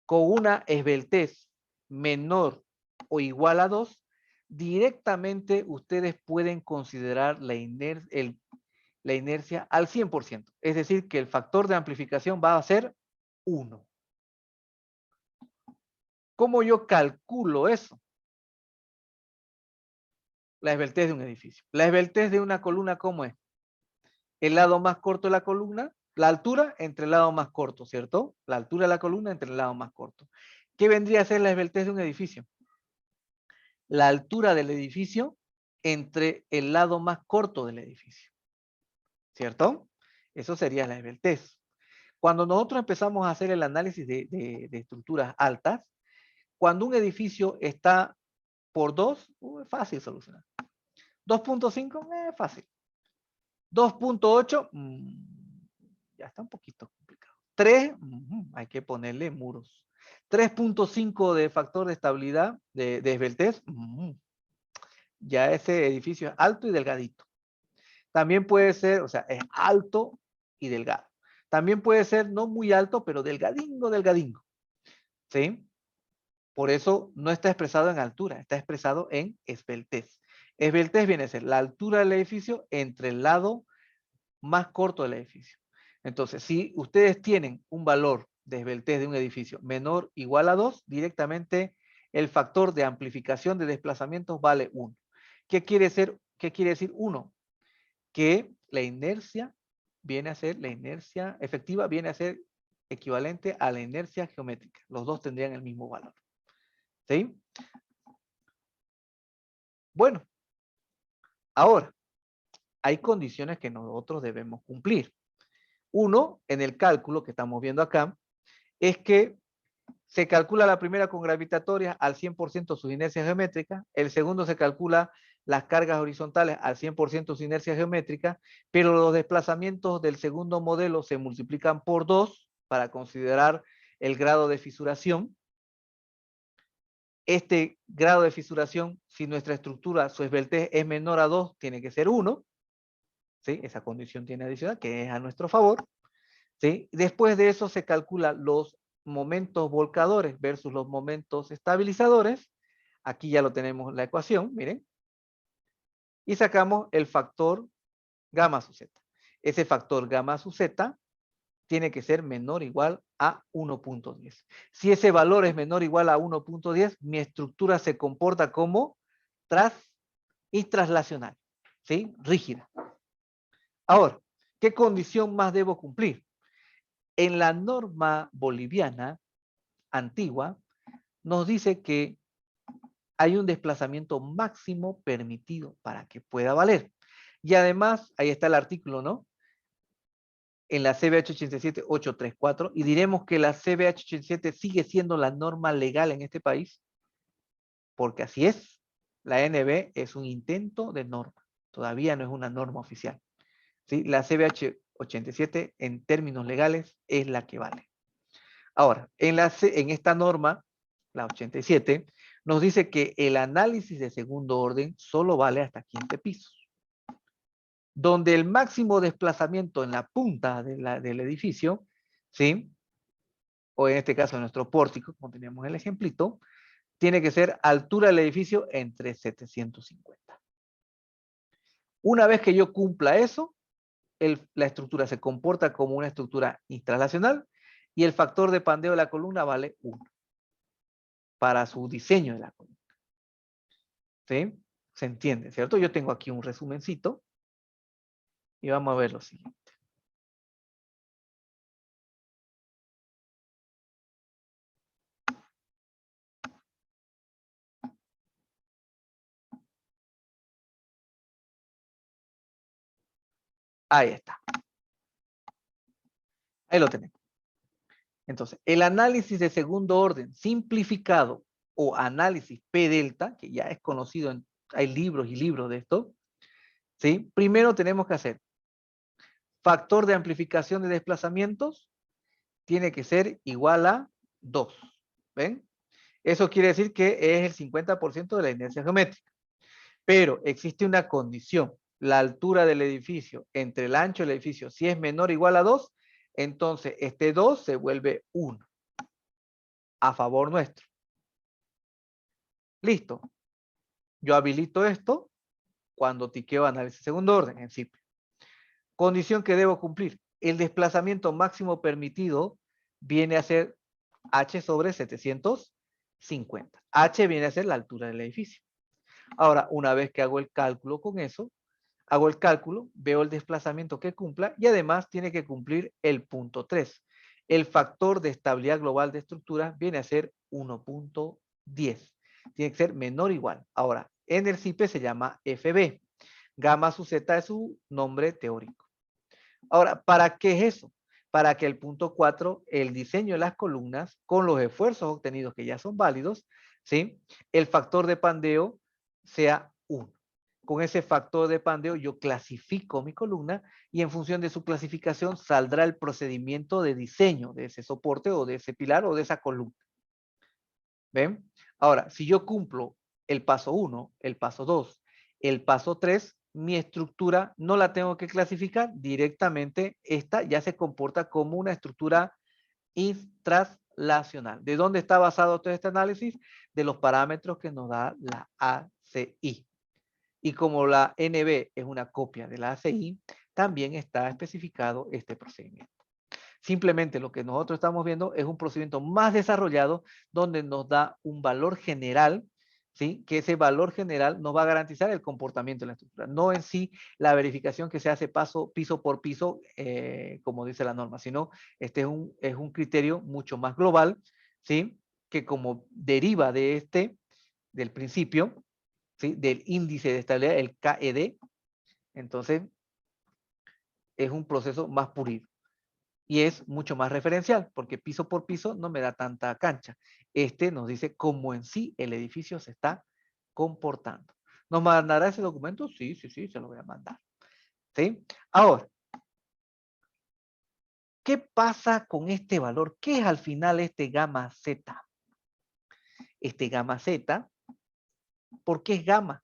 con una esbeltez menor o igual a 2, directamente ustedes pueden considerar la inercia al 100%. Es decir, que el factor de amplificación va a ser 1. ¿Cómo yo calculo eso? La esbeltez de un edificio. La esbeltez de una columna, ¿cómo es? El lado más corto de la columna, la altura entre el lado más corto, ¿cierto? La altura de la columna entre el lado más corto. ¿Qué vendría a ser la esbeltez de un edificio? La altura del edificio entre el lado más corto del edificio, ¿cierto? Eso sería la esbeltez. Cuando nosotros empezamos a hacer el análisis de estructuras altas, cuando un edificio está por 2, es fácil solucionar. 2.5, fácil. 2.8, ya está un poquito complicado. 3, hay que ponerle muros. 3.5 de factor de estabilidad, de esbeltez, ya ese edificio es alto y delgadito. También puede ser, o sea, es alto y delgado. También puede ser no muy alto, pero delgadingo, delgadingo. ¿Sí? Por eso no está expresado en altura, está expresado en esbeltez. Esbeltez viene a ser la altura del edificio entre el lado más corto del edificio. Entonces, si ustedes tienen un valor de esbeltez de un edificio menor o igual a 2, directamente el factor de amplificación de desplazamientos vale 1. ¿Qué quiere decir 1? Que la inercia efectiva viene a ser equivalente a la inercia geométrica. Los dos tendrían el mismo valor. ¿Sí? Bueno, ahora, hay condiciones que nosotros debemos cumplir. Uno, en el cálculo que estamos viendo acá, es que se calcula la primera con gravitatoria al 100% su inercia geométrica, el segundo se calcula las cargas horizontales al 100% su inercia geométrica, pero los desplazamientos del segundo modelo se multiplican por 2 para considerar el grado de fisuración. Este grado de fisuración, si nuestra estructura, su esbeltez es menor a 2, tiene que ser 1. ¿Sí? Esa condición tiene adicional, que es a nuestro favor. ¿Sí? Después de eso se calcula los momentos volcadores versus los momentos estabilizadores. Aquí ya lo tenemos la ecuación, miren. Y sacamos el factor gamma sub z. Ese factor gamma sub z tiene que ser menor o igual a 1.10. Si ese valor es menor o igual a 1.10, mi estructura se comporta como traslacional, ¿sí? Rígida. Ahora, ¿qué condición más debo cumplir? En la norma boliviana antigua, nos dice que hay un desplazamiento máximo permitido para que pueda valer. Y además, ahí está el artículo, ¿no? En la CBH 87834, y diremos que la CBH 87 sigue siendo la norma legal en este país, porque así es. La NB es un intento de norma. Todavía no es una norma oficial. ¿Sí? La CBH 87 en términos legales es la que vale. Ahora, en esta norma, la 87, nos dice que el análisis de segundo orden solo vale hasta 15 pisos. Donde el máximo desplazamiento en la punta del edificio, ¿sí? O en este caso nuestro pórtico, como teníamos el ejemplito, tiene que ser altura del edificio entre 750. Una vez que yo cumpla eso, la estructura se comporta como una estructura intralacional y el factor de pandeo de la columna vale 1 para su diseño de la columna. ¿Sí? ¿Se entiende, cierto? Yo tengo aquí un resumencito y vamos a ver lo siguiente. Ahí está. Ahí lo tenemos. Entonces, el análisis de segundo orden simplificado o análisis P delta, que ya es conocido, hay libros y libros de esto, ¿sí? Primero tenemos que hacer factor de amplificación de desplazamientos, tiene que ser igual a 2. ¿Ven? Eso quiere decir que es el 50% de la inercia geométrica. Pero existe una condición. La altura del edificio entre el ancho del edificio, si es menor o igual a 2, entonces este 2 se vuelve 1 a favor nuestro. Listo. Yo habilito esto cuando tiqueo análisis segundo orden en CIP. Condición que debo cumplir. El desplazamiento máximo permitido viene a ser H sobre 750. H viene a ser la altura del edificio. Ahora, una vez que hago el cálculo con eso, hago el cálculo, veo el desplazamiento que cumpla y además tiene que cumplir el punto 3. El factor de estabilidad global de estructuras viene a ser 1.10. Tiene que ser menor o igual. Ahora, en el CIPE se llama FB. Gamma sub Z es su nombre teórico. Ahora, ¿para qué es eso? Para que el punto 4, el diseño de las columnas, con los esfuerzos obtenidos que ya son válidos, ¿sí? El factor de pandeo sea 1. Con ese factor de pandeo yo clasifico mi columna y en función de su clasificación saldrá el procedimiento de diseño de ese soporte o de ese pilar o de esa columna. ¿Ven? Ahora, si yo cumplo el paso 1, el paso 2, el paso 3, mi estructura no la tengo que clasificar directamente. Esta ya se comporta como una estructura translacional. ¿De dónde está basado todo este análisis? De los parámetros que nos da la ACI. Y como la NB es una copia de la ACI, también está especificado este procedimiento. Simplemente lo que nosotros estamos viendo es un procedimiento más desarrollado donde nos da un valor general, ¿sí? Que ese valor general nos va a garantizar el comportamiento de la estructura, no en sí la verificación que se hace piso por piso, como dice la norma, sino este es un criterio mucho más global, ¿sí? Que como deriva del principio, ¿sí? Del índice de estabilidad, el KED, entonces es un proceso más pulido. Y es mucho más referencial, porque piso por piso no me da tanta cancha. Este nos dice cómo en sí el edificio se está comportando. ¿Nos mandará ese documento? Sí, sí, sí, se lo voy a mandar. ¿Sí? Ahora, ¿qué pasa con este valor? ¿Qué es al final este gamma Z? Este gamma Z, ¿por qué es gamma?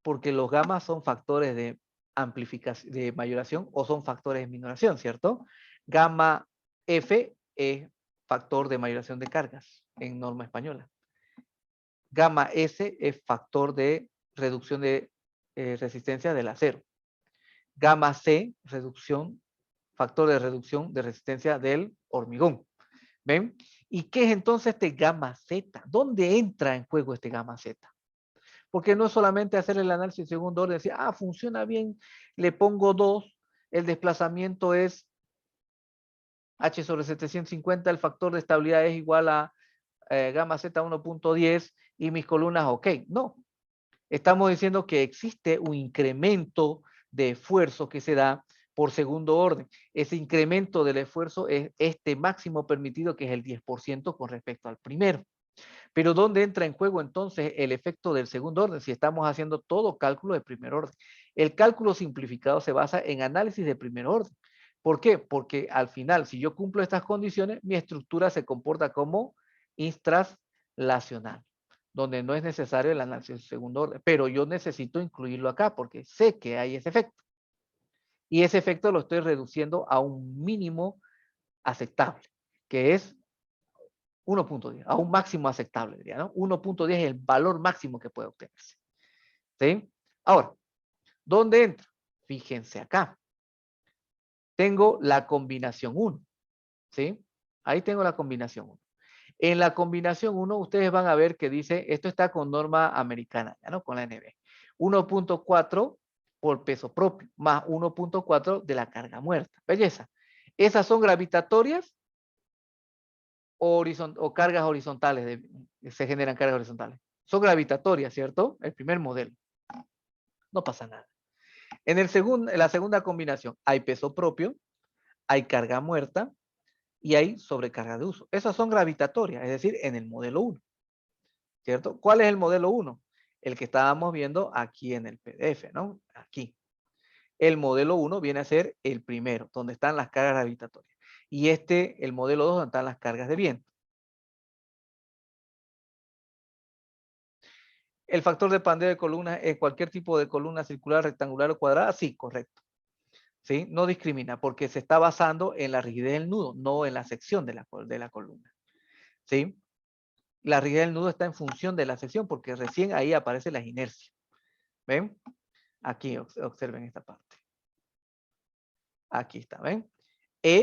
Porque los gammas son factores de amplificación, de mayoración o son factores de minoración, ¿cierto? Gamma F es factor de mayoración de cargas en norma española. Gamma S es factor de reducción de resistencia del acero. Gamma C, factor de reducción de resistencia del hormigón. ¿Ven? ¿Y qué es entonces este gamma Z? ¿Dónde entra en juego este gamma Z? Porque no es solamente hacer el análisis en segundo orden, decir, funciona bien, le pongo 2, el desplazamiento es H sobre 750, el factor de estabilidad es igual a gamma Z 1.10 y mis columnas ok. No, estamos diciendo que existe un incremento de esfuerzo que se da por segundo orden. Ese incremento del esfuerzo es este máximo permitido que es el 10% con respecto al primero. Pero ¿dónde entra en juego entonces el efecto del segundo orden si estamos haciendo todo cálculo de primer orden? El cálculo simplificado se basa en análisis de primer orden. ¿Por qué? Porque al final, si yo cumplo estas condiciones, mi estructura se comporta como translacional, donde no es necesario el análisis de segundo orden, pero yo necesito incluirlo acá porque sé que hay ese efecto. Y ese efecto lo estoy reduciendo a un mínimo aceptable, que es 1.10, a un máximo aceptable, diría, ¿no? 1.10 es el valor máximo que puede obtenerse. ¿Sí? Ahora, ¿dónde entra? Fíjense acá. Tengo la combinación 1. ¿Sí? Ahí tengo la combinación 1. En la combinación 1, ustedes van a ver que dice, esto está con norma americana, ¿ya no? Con la NB. 1.4 por peso propio, más 1.4 de la carga muerta. Belleza. Esas son gravitatorias o cargas horizontales, se generan cargas horizontales. Son gravitatorias, ¿cierto? El primer modelo. No pasa nada. En la segunda combinación hay peso propio, hay carga muerta y hay sobrecarga de uso. Esas son gravitatorias, es decir, en el modelo 1, ¿cierto? ¿Cuál es el modelo 1? El que estábamos viendo aquí en el PDF, ¿no? Aquí. El modelo 1 viene a ser el primero, donde están las cargas gravitatorias. Y el modelo 2, donde están las cargas de viento. El factor de pandeo de columnas es cualquier tipo de columna circular, rectangular o cuadrada. Sí, correcto. ¿Sí? No discrimina porque se está basando en la rigidez del nudo, no en la sección de la columna. ¿Sí? La rigidez del nudo está en función de la sección porque recién ahí aparecen las inercias. ¿Ven? Aquí observen esta parte. Aquí está, ¿ven?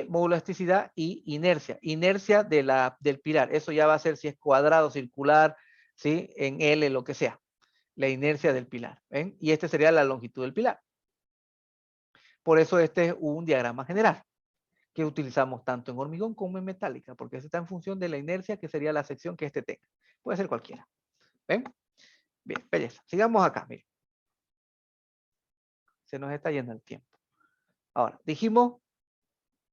Módulo de elasticidad y inercia. Inercia del pilar. Eso ya va a ser si es cuadrado, circular, ¿sí? En L, lo que sea. La inercia del pilar. ¿Ven? Y este sería la longitud del pilar. Por eso este es un diagrama general que utilizamos tanto en hormigón como en metálica, porque está en función de la inercia que sería la sección que este tenga. Puede ser cualquiera. ¿Ven? Bien, belleza. Sigamos acá, miren. Se nos está yendo el tiempo. Ahora, dijimos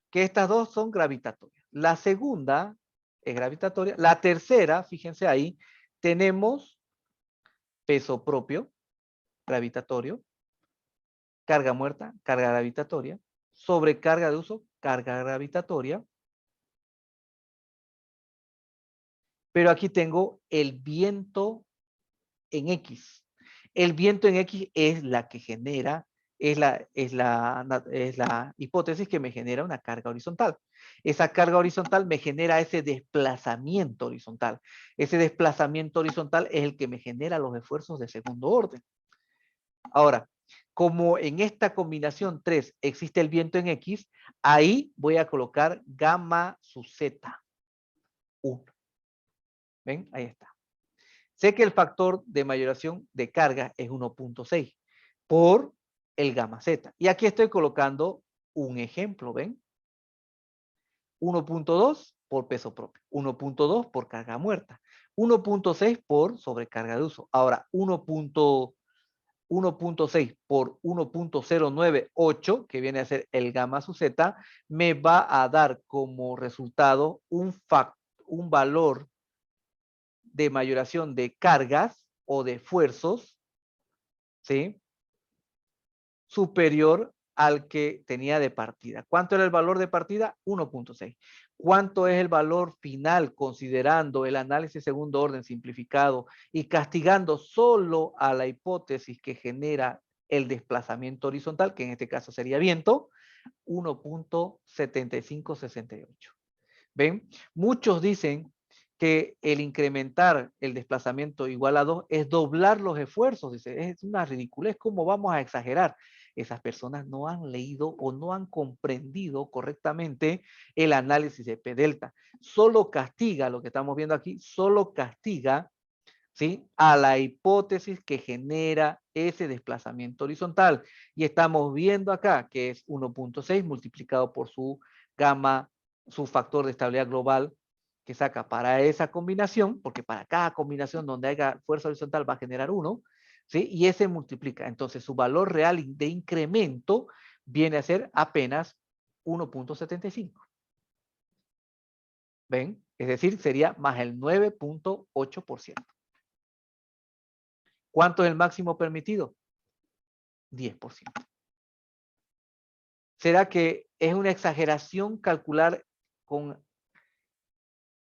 que estas dos son gravitatorias. La segunda es gravitatoria. La tercera, fíjense ahí, tenemos peso propio, gravitatorio, carga muerta, carga gravitatoria, sobrecarga de uso, carga gravitatoria. Pero aquí tengo el viento en X. El viento en X es la que genera, es la hipótesis que me genera una carga horizontal. Esa carga horizontal me genera ese desplazamiento horizontal. Ese desplazamiento horizontal es el que me genera los esfuerzos de segundo orden. Ahora, como en esta combinación 3 existe el viento en X, ahí voy a colocar gamma sub Z 1. ¿Ven? Ahí está. Sé que el factor de mayoración de carga es 1.6 por el gamma Z. Y aquí estoy colocando un ejemplo, ¿ven? 1.2 por peso propio, 1.2 por carga muerta, 1.6 por sobrecarga de uso. Ahora, 1.6 por 1.098, que viene a ser el gamma sub Z, me va a dar como resultado un valor de mayoración de cargas o de esfuerzos, ¿sí? Superior al que tenía de partida. ¿Cuánto era el valor de partida? 1.6. ¿Cuánto es el valor final considerando el análisis segundo orden simplificado y castigando solo a la hipótesis que genera el desplazamiento horizontal, que en este caso sería viento? 1.7568. ¿Ven? Muchos dicen que el incrementar el desplazamiento igual a 2 es doblar los esfuerzos. Dice, es una ridiculez, ¿cómo vamos a exagerar? Esas personas no han leído o no han comprendido correctamente el análisis de P delta. Solo castiga, lo que estamos viendo aquí, solo castiga, ¿sí?, a la hipótesis que genera ese desplazamiento horizontal. Y estamos viendo acá que es 1.6 multiplicado por su gamma, su factor de estabilidad global que saca para esa combinación, porque para cada combinación donde haya fuerza horizontal va a generar 1, ¿sí? Y ese multiplica. Entonces su valor real de incremento viene a ser apenas 1.75. ¿Ven? Es decir, sería más el 9.8%. ¿Cuánto es el máximo permitido? 10%. ¿Será que es una exageración calcular con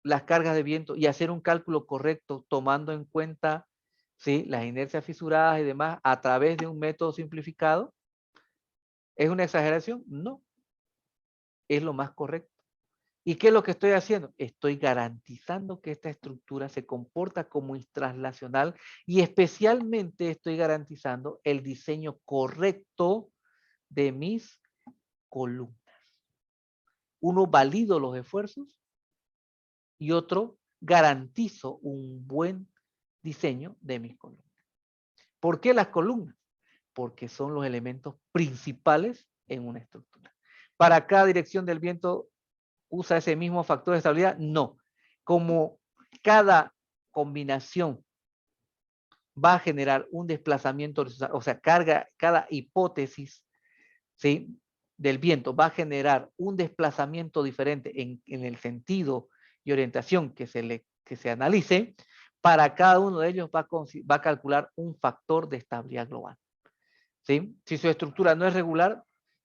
las cargas de viento y hacer un cálculo correcto tomando en cuenta, ¿sí?, las inercias fisuradas y demás a través de un método simplificado? ¿Es una exageración? No, es lo más correcto. ¿Y qué es lo que estoy haciendo? Estoy garantizando que esta estructura se comporta como translacional y especialmente estoy garantizando el diseño correcto de mis columnas. Uno, valido los esfuerzos y otro, garantizo un buen diseño de mis columnas. ¿Por qué las columnas? Porque son los elementos principales en una estructura. Para cada dirección del viento usa ese mismo factor de estabilidad. No. Como cada combinación va a generar un desplazamiento horizontal, o sea, cada hipótesis, ¿sí?, del viento va a generar un desplazamiento diferente en el sentido y orientación que se analice. Para cada uno de ellos va a calcular un factor de estabilidad global, ¿sí? Si su estructura no es regular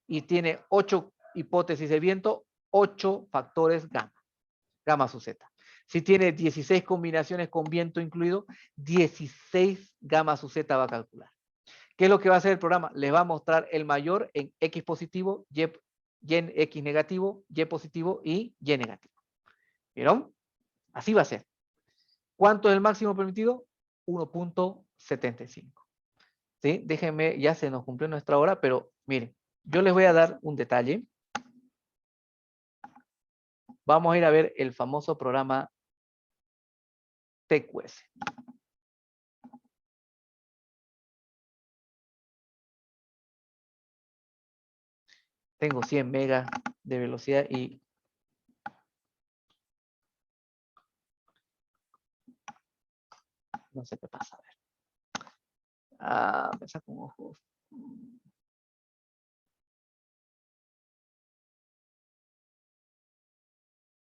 y tiene 8 hipótesis de viento, 8 factores gamma sub z. Si tiene 16 combinaciones con viento incluido, 16 gamma sub z va a calcular. ¿Qué es lo que va a hacer el programa? Les va a mostrar el mayor en X positivo, Y en X negativo, Y positivo y Y negativo. ¿Vieron? Así va a ser. ¿Cuánto es el máximo permitido? 1.75. ¿Sí? Déjenme, ya se nos cumplió nuestra hora, pero miren, yo les voy a dar un detalle. Vamos a ir a ver el famoso programa TQS. Tengo 100 megas de velocidad y no sé qué pasa. A ver. Me saco un ojo.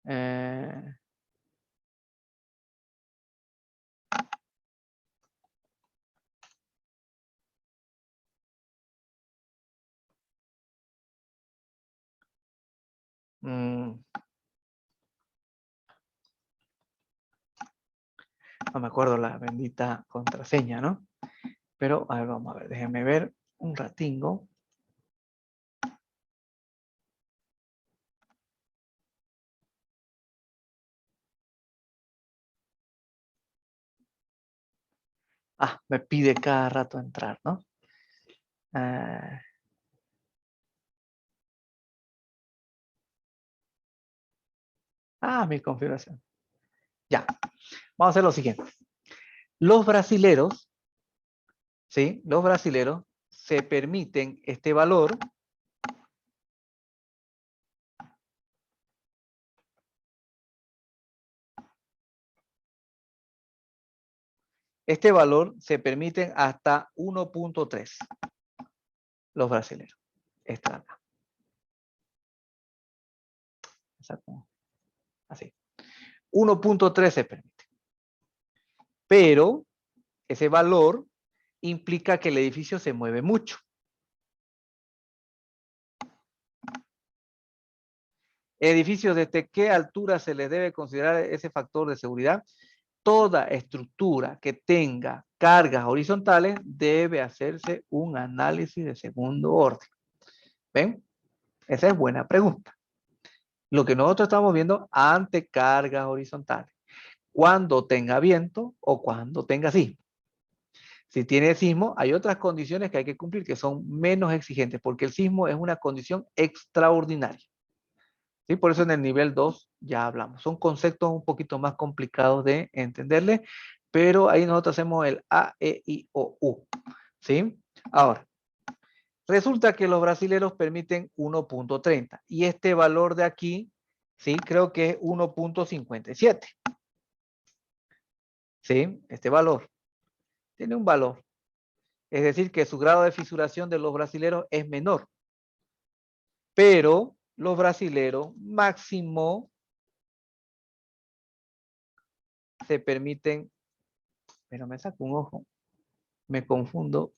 Eh, no me acuerdo la bendita contraseña, ¿no? Pero, a ver, vamos a ver, déjenme ver un ratingo. Me pide cada rato entrar, ¿no? Mi configuración. Ya, vamos a hacer lo siguiente. Los brasileros, ¿sí? Los brasileros se permiten este valor. Este valor se permiten hasta 1.3. Los brasileros. Este de acá. Así. 1.3 se permite. Pero ese valor implica que el edificio se mueve mucho. Edificios, ¿desde qué altura se les debe considerar ese factor de seguridad? Toda estructura que tenga cargas horizontales debe hacerse un análisis de segundo orden. ¿Ven? Esa es buena pregunta. Lo que nosotros estamos viendo ante cargas horizontales. Cuando tenga viento o cuando tenga sismo. Si tiene sismo, hay otras condiciones que hay que cumplir que son menos exigentes, porque el sismo es una condición extraordinaria. ¿Sí? Por eso en el nivel 2 ya hablamos. Son conceptos un poquito más complicados de entenderle, pero ahí nosotros hacemos el A, E, I, O, U. ¿Sí? Ahora, resulta que los brasileros permiten 1.30 y este valor de aquí, ¿sí? Creo que es 1.57. ¿Sí? Este valor tiene un valor. Es decir, que su grado de fisuración de los brasileros es menor. Pero los brasileros máximo se permiten, pero me saco un ojo, me confundo,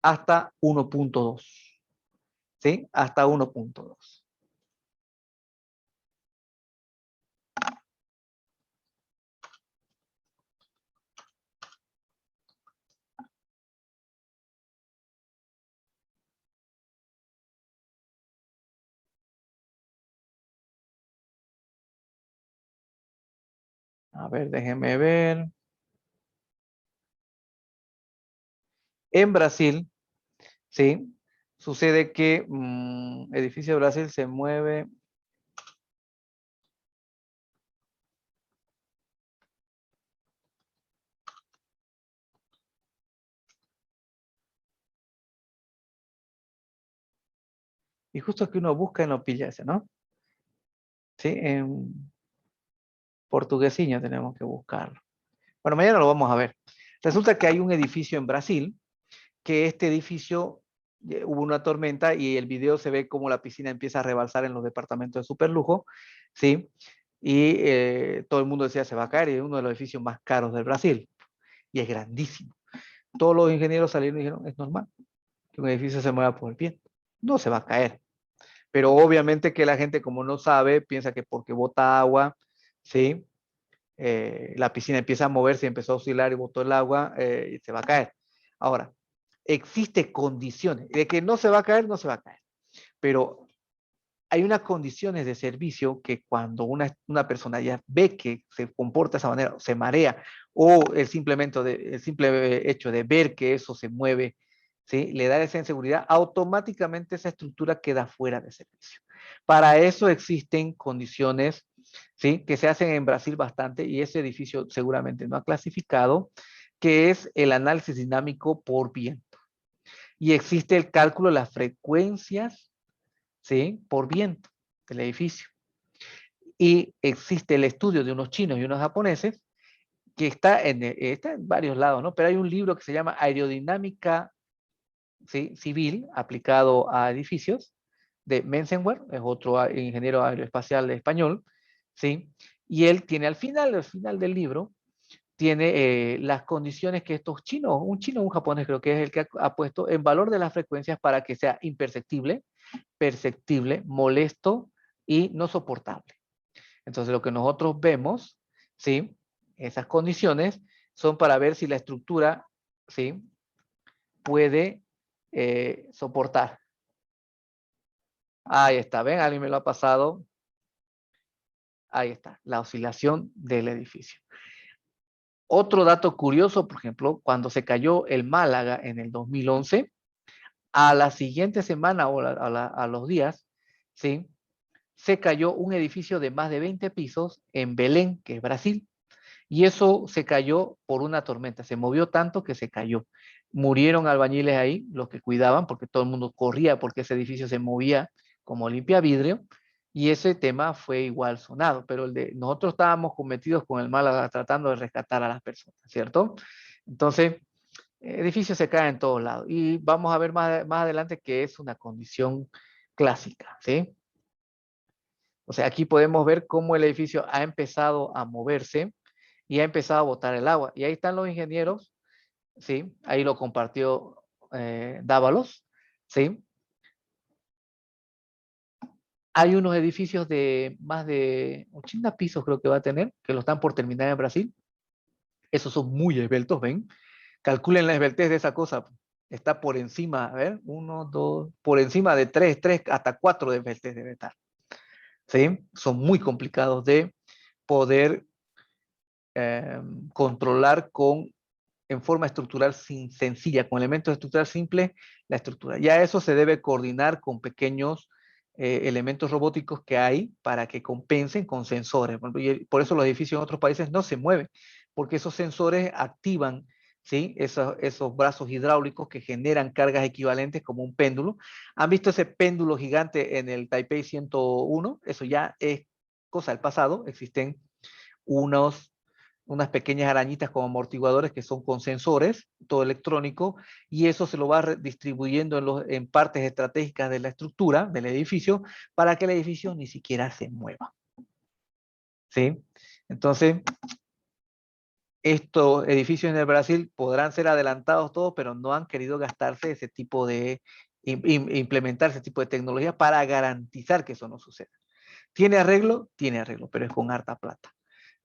hasta 1.2, ¿sí? Hasta 1.2. A ver, déjenme ver. En Brasil, ¿sí? Sucede que edificio de Brasil se mueve. Y justo que uno busca y no pilla ese, ¿no? Sí, en portuguesiño tenemos que buscarlo. Bueno, mañana lo vamos a ver. Resulta que hay un edificio en Brasil, que este edificio hubo una tormenta y el video se ve como la piscina empieza a rebalsar en los departamentos de superlujo, ¿sí? Y todo el mundo decía se va a caer, y es uno de los edificios más caros del Brasil y es grandísimo. Todos los ingenieros salieron y dijeron, es normal que un edificio se mueva por el viento, no se va a caer. Pero obviamente que la gente como no sabe, piensa que porque bota agua, ¿sí? La piscina empieza a moverse, empezó a oscilar y botó el agua, y se va a caer. Ahora, existen condiciones de que no se va a caer, no se va a caer, pero hay unas condiciones de servicio que cuando una persona ya ve que se comporta de esa manera, se marea, o el simple hecho de ver que eso se mueve, ¿sí? Le da esa inseguridad, automáticamente esa estructura queda fuera de servicio. Para eso existen condiciones, ¿sí? Que se hacen en Brasil bastante, y ese edificio seguramente no ha clasificado, que es el análisis dinámico por viento. Y existe el cálculo de las frecuencias, ¿sí? Por viento del edificio. Y existe el estudio de unos chinos y unos japoneses que está en varios lados, ¿no? Pero hay un libro que se llama Aerodinámica, ¿sí? Civil aplicado a edificios, de Menzenwer, es otro ingeniero aeroespacial español, ¿sí? Y él tiene al final del libro, tiene las condiciones que estos chinos, un chino o un japonés creo que es el que ha puesto en valor de las frecuencias para que sea imperceptible, perceptible, molesto y no soportable. Entonces, lo que nosotros vemos, ¿sí? Esas condiciones son para ver si la estructura, ¿sí? Puede soportar. Ahí está, ¿ven? Alguien me lo ha pasado. Ahí está, la oscilación del edificio. Otro dato curioso, por ejemplo, cuando se cayó el Málaga en el 2011, a la siguiente semana o a los días, ¿sí? Se cayó un edificio de más de 20 pisos en Belén, que es Brasil, y eso se cayó por una tormenta, se movió tanto que se cayó. Murieron albañiles ahí, los que cuidaban, porque todo el mundo corría porque ese edificio se movía como limpia vidrio, y ese tema fue igual sonado, pero nosotros estábamos cometidos con el Málaga tratando de rescatar a las personas, ¿cierto? Entonces, edificios se caen en todos lados, y vamos a ver más adelante que es una condición clásica, ¿sí? O sea, aquí podemos ver cómo el edificio ha empezado a moverse y ha empezado a botar el agua. Y ahí están los ingenieros, ¿sí? Ahí lo compartió Dávalos, ¿sí? Hay unos edificios de más de 80 pisos, creo que va a tener, que lo están por terminar en Brasil. Esos son muy esbeltos, ¿ven? Calculen la esbeltez de esa cosa. Está por encima, a ver, uno, dos, por encima de tres hasta cuatro de esbeltez debe estar, ¿sí? Son muy complicados de poder controlar en forma estructural sencilla, con elementos estructurales simples, la estructura. Ya eso se debe coordinar con pequeños elementos robóticos que hay para que compensen con sensores. Por eso los edificios en otros países no se mueven, porque esos sensores activan, ¿sí? Esos brazos hidráulicos que generan cargas equivalentes como un péndulo. ¿Han visto ese péndulo gigante en el Taipei 101? Eso ya es cosa del pasado. Existen unas pequeñas arañitas como amortiguadores que son con sensores, todo electrónico, y eso se lo va distribuyendo en partes estratégicas de la estructura del edificio para que el edificio ni siquiera se mueva, ¿sí? Entonces, estos edificios en el Brasil podrán ser adelantados todos, pero no han querido gastarse ese tipo de, implementar ese tipo de tecnología para garantizar que eso no suceda. ¿Tiene arreglo? Tiene arreglo, pero es con harta plata.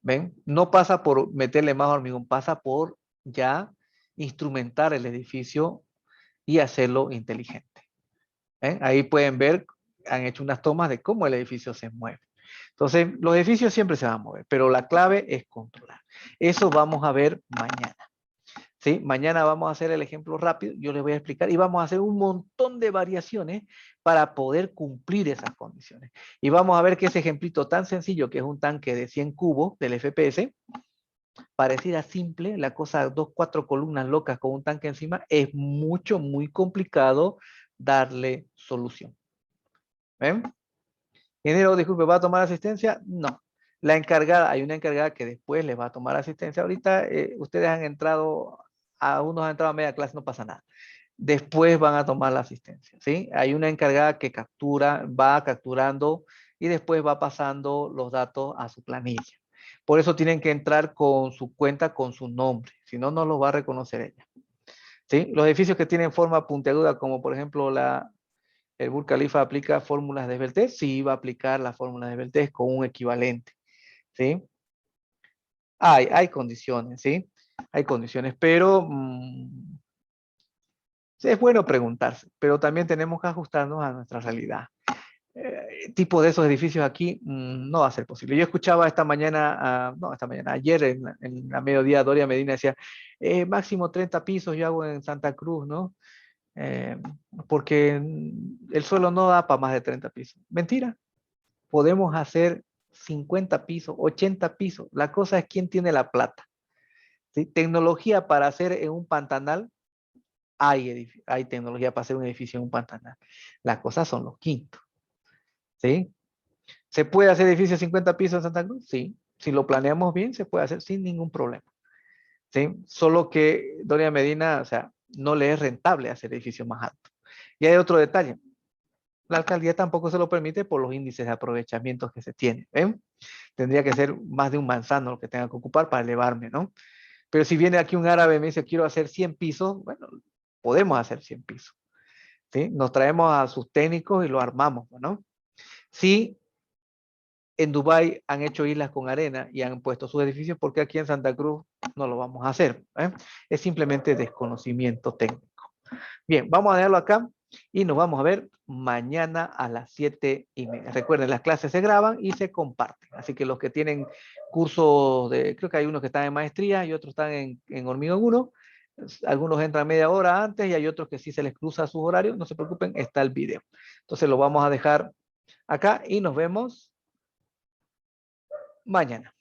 ¿Ven? No pasa por meterle más hormigón, pasa por ya instrumentar el edificio y hacerlo inteligente. ¿Ven? Ahí pueden ver, han hecho unas tomas de cómo el edificio se mueve. Entonces, los edificios siempre se van a mover, pero la clave es controlar. Eso vamos a ver mañana. ¿Sí? Mañana vamos a hacer el ejemplo rápido, yo les voy a explicar y vamos a hacer un montón de variaciones para poder cumplir esas condiciones. Y vamos a ver que ese ejemplito tan sencillo, que es un tanque de 100 cubos del FPS, pareciera simple, la cosa, 2, 4 columnas locas con un tanque encima, es mucho, muy complicado darle solución. ¿Ven? Ingeniero, disculpe, ¿va a tomar asistencia? No. La encargada, hay una encargada que después les va a tomar asistencia. Ahorita ustedes han entrado, a unos han entrado a media clase, no pasa nada. Después van a tomar la asistencia, ¿sí? Hay una encargada que captura, va capturando y después va pasando los datos a su planilla. Por eso tienen que entrar con su cuenta, con su nombre, si no, no los va a reconocer ella. ¿Sí? Los edificios que tienen forma puntiaguda, como por ejemplo el Burj Khalifa aplica fórmulas de Esbeltez, sí va a aplicar las fórmulas de Esbeltez con un equivalente, ¿sí? Hay condiciones, ¿sí? Hay condiciones, pero es bueno preguntarse, pero también tenemos que ajustarnos a nuestra realidad. Tipo de esos edificios aquí no va a ser posible. Yo escuchaba esta mañana, no, esta mañana, ayer en la mediodía, Doria Medina decía, máximo 30 pisos yo hago en Santa Cruz, ¿no? Porque el suelo no da para más de 30 pisos. Mentira, podemos hacer 50 pisos, 80 pisos. La cosa es quién tiene la plata. ¿Sí? Tecnología para hacer en un pantanal, hay tecnología para hacer un edificio en un pantanal. Las cosas son los quintos. ¿Sí? ¿Se puede hacer edificio de 50 pisos en Santa Cruz? Sí. Si lo planeamos bien, se puede hacer sin ningún problema. ¿Sí? Solo que Doña Medina, o sea, no le es rentable hacer edificios más altos. Y hay otro detalle. La alcaldía tampoco se lo permite por los índices de aprovechamiento que se tienen. ¿Ven? Tendría que ser más de un manzano lo que tenga que ocupar para elevarme, ¿no? Pero si viene aquí un árabe y me dice, quiero hacer 100 pisos, bueno, podemos hacer 100 pisos. ¿Sí? Nos traemos a sus técnicos y lo armamos, ¿no? Si en Dubái han hecho islas con arena y han puesto sus edificios, porque aquí en Santa Cruz no lo vamos a hacer. Es simplemente desconocimiento técnico. Bien, vamos a dejarlo acá y nos vamos a ver mañana a las 7:30. Recuerden, las clases se graban y se comparten. Así que los que tienen cursos de, creo que hay unos que están en maestría y otros están en Hormigón 1. Algunos entran media hora antes y hay otros que sí se les cruza sus horarios. No se preocupen, está el video. Entonces lo vamos a dejar acá y nos vemos mañana.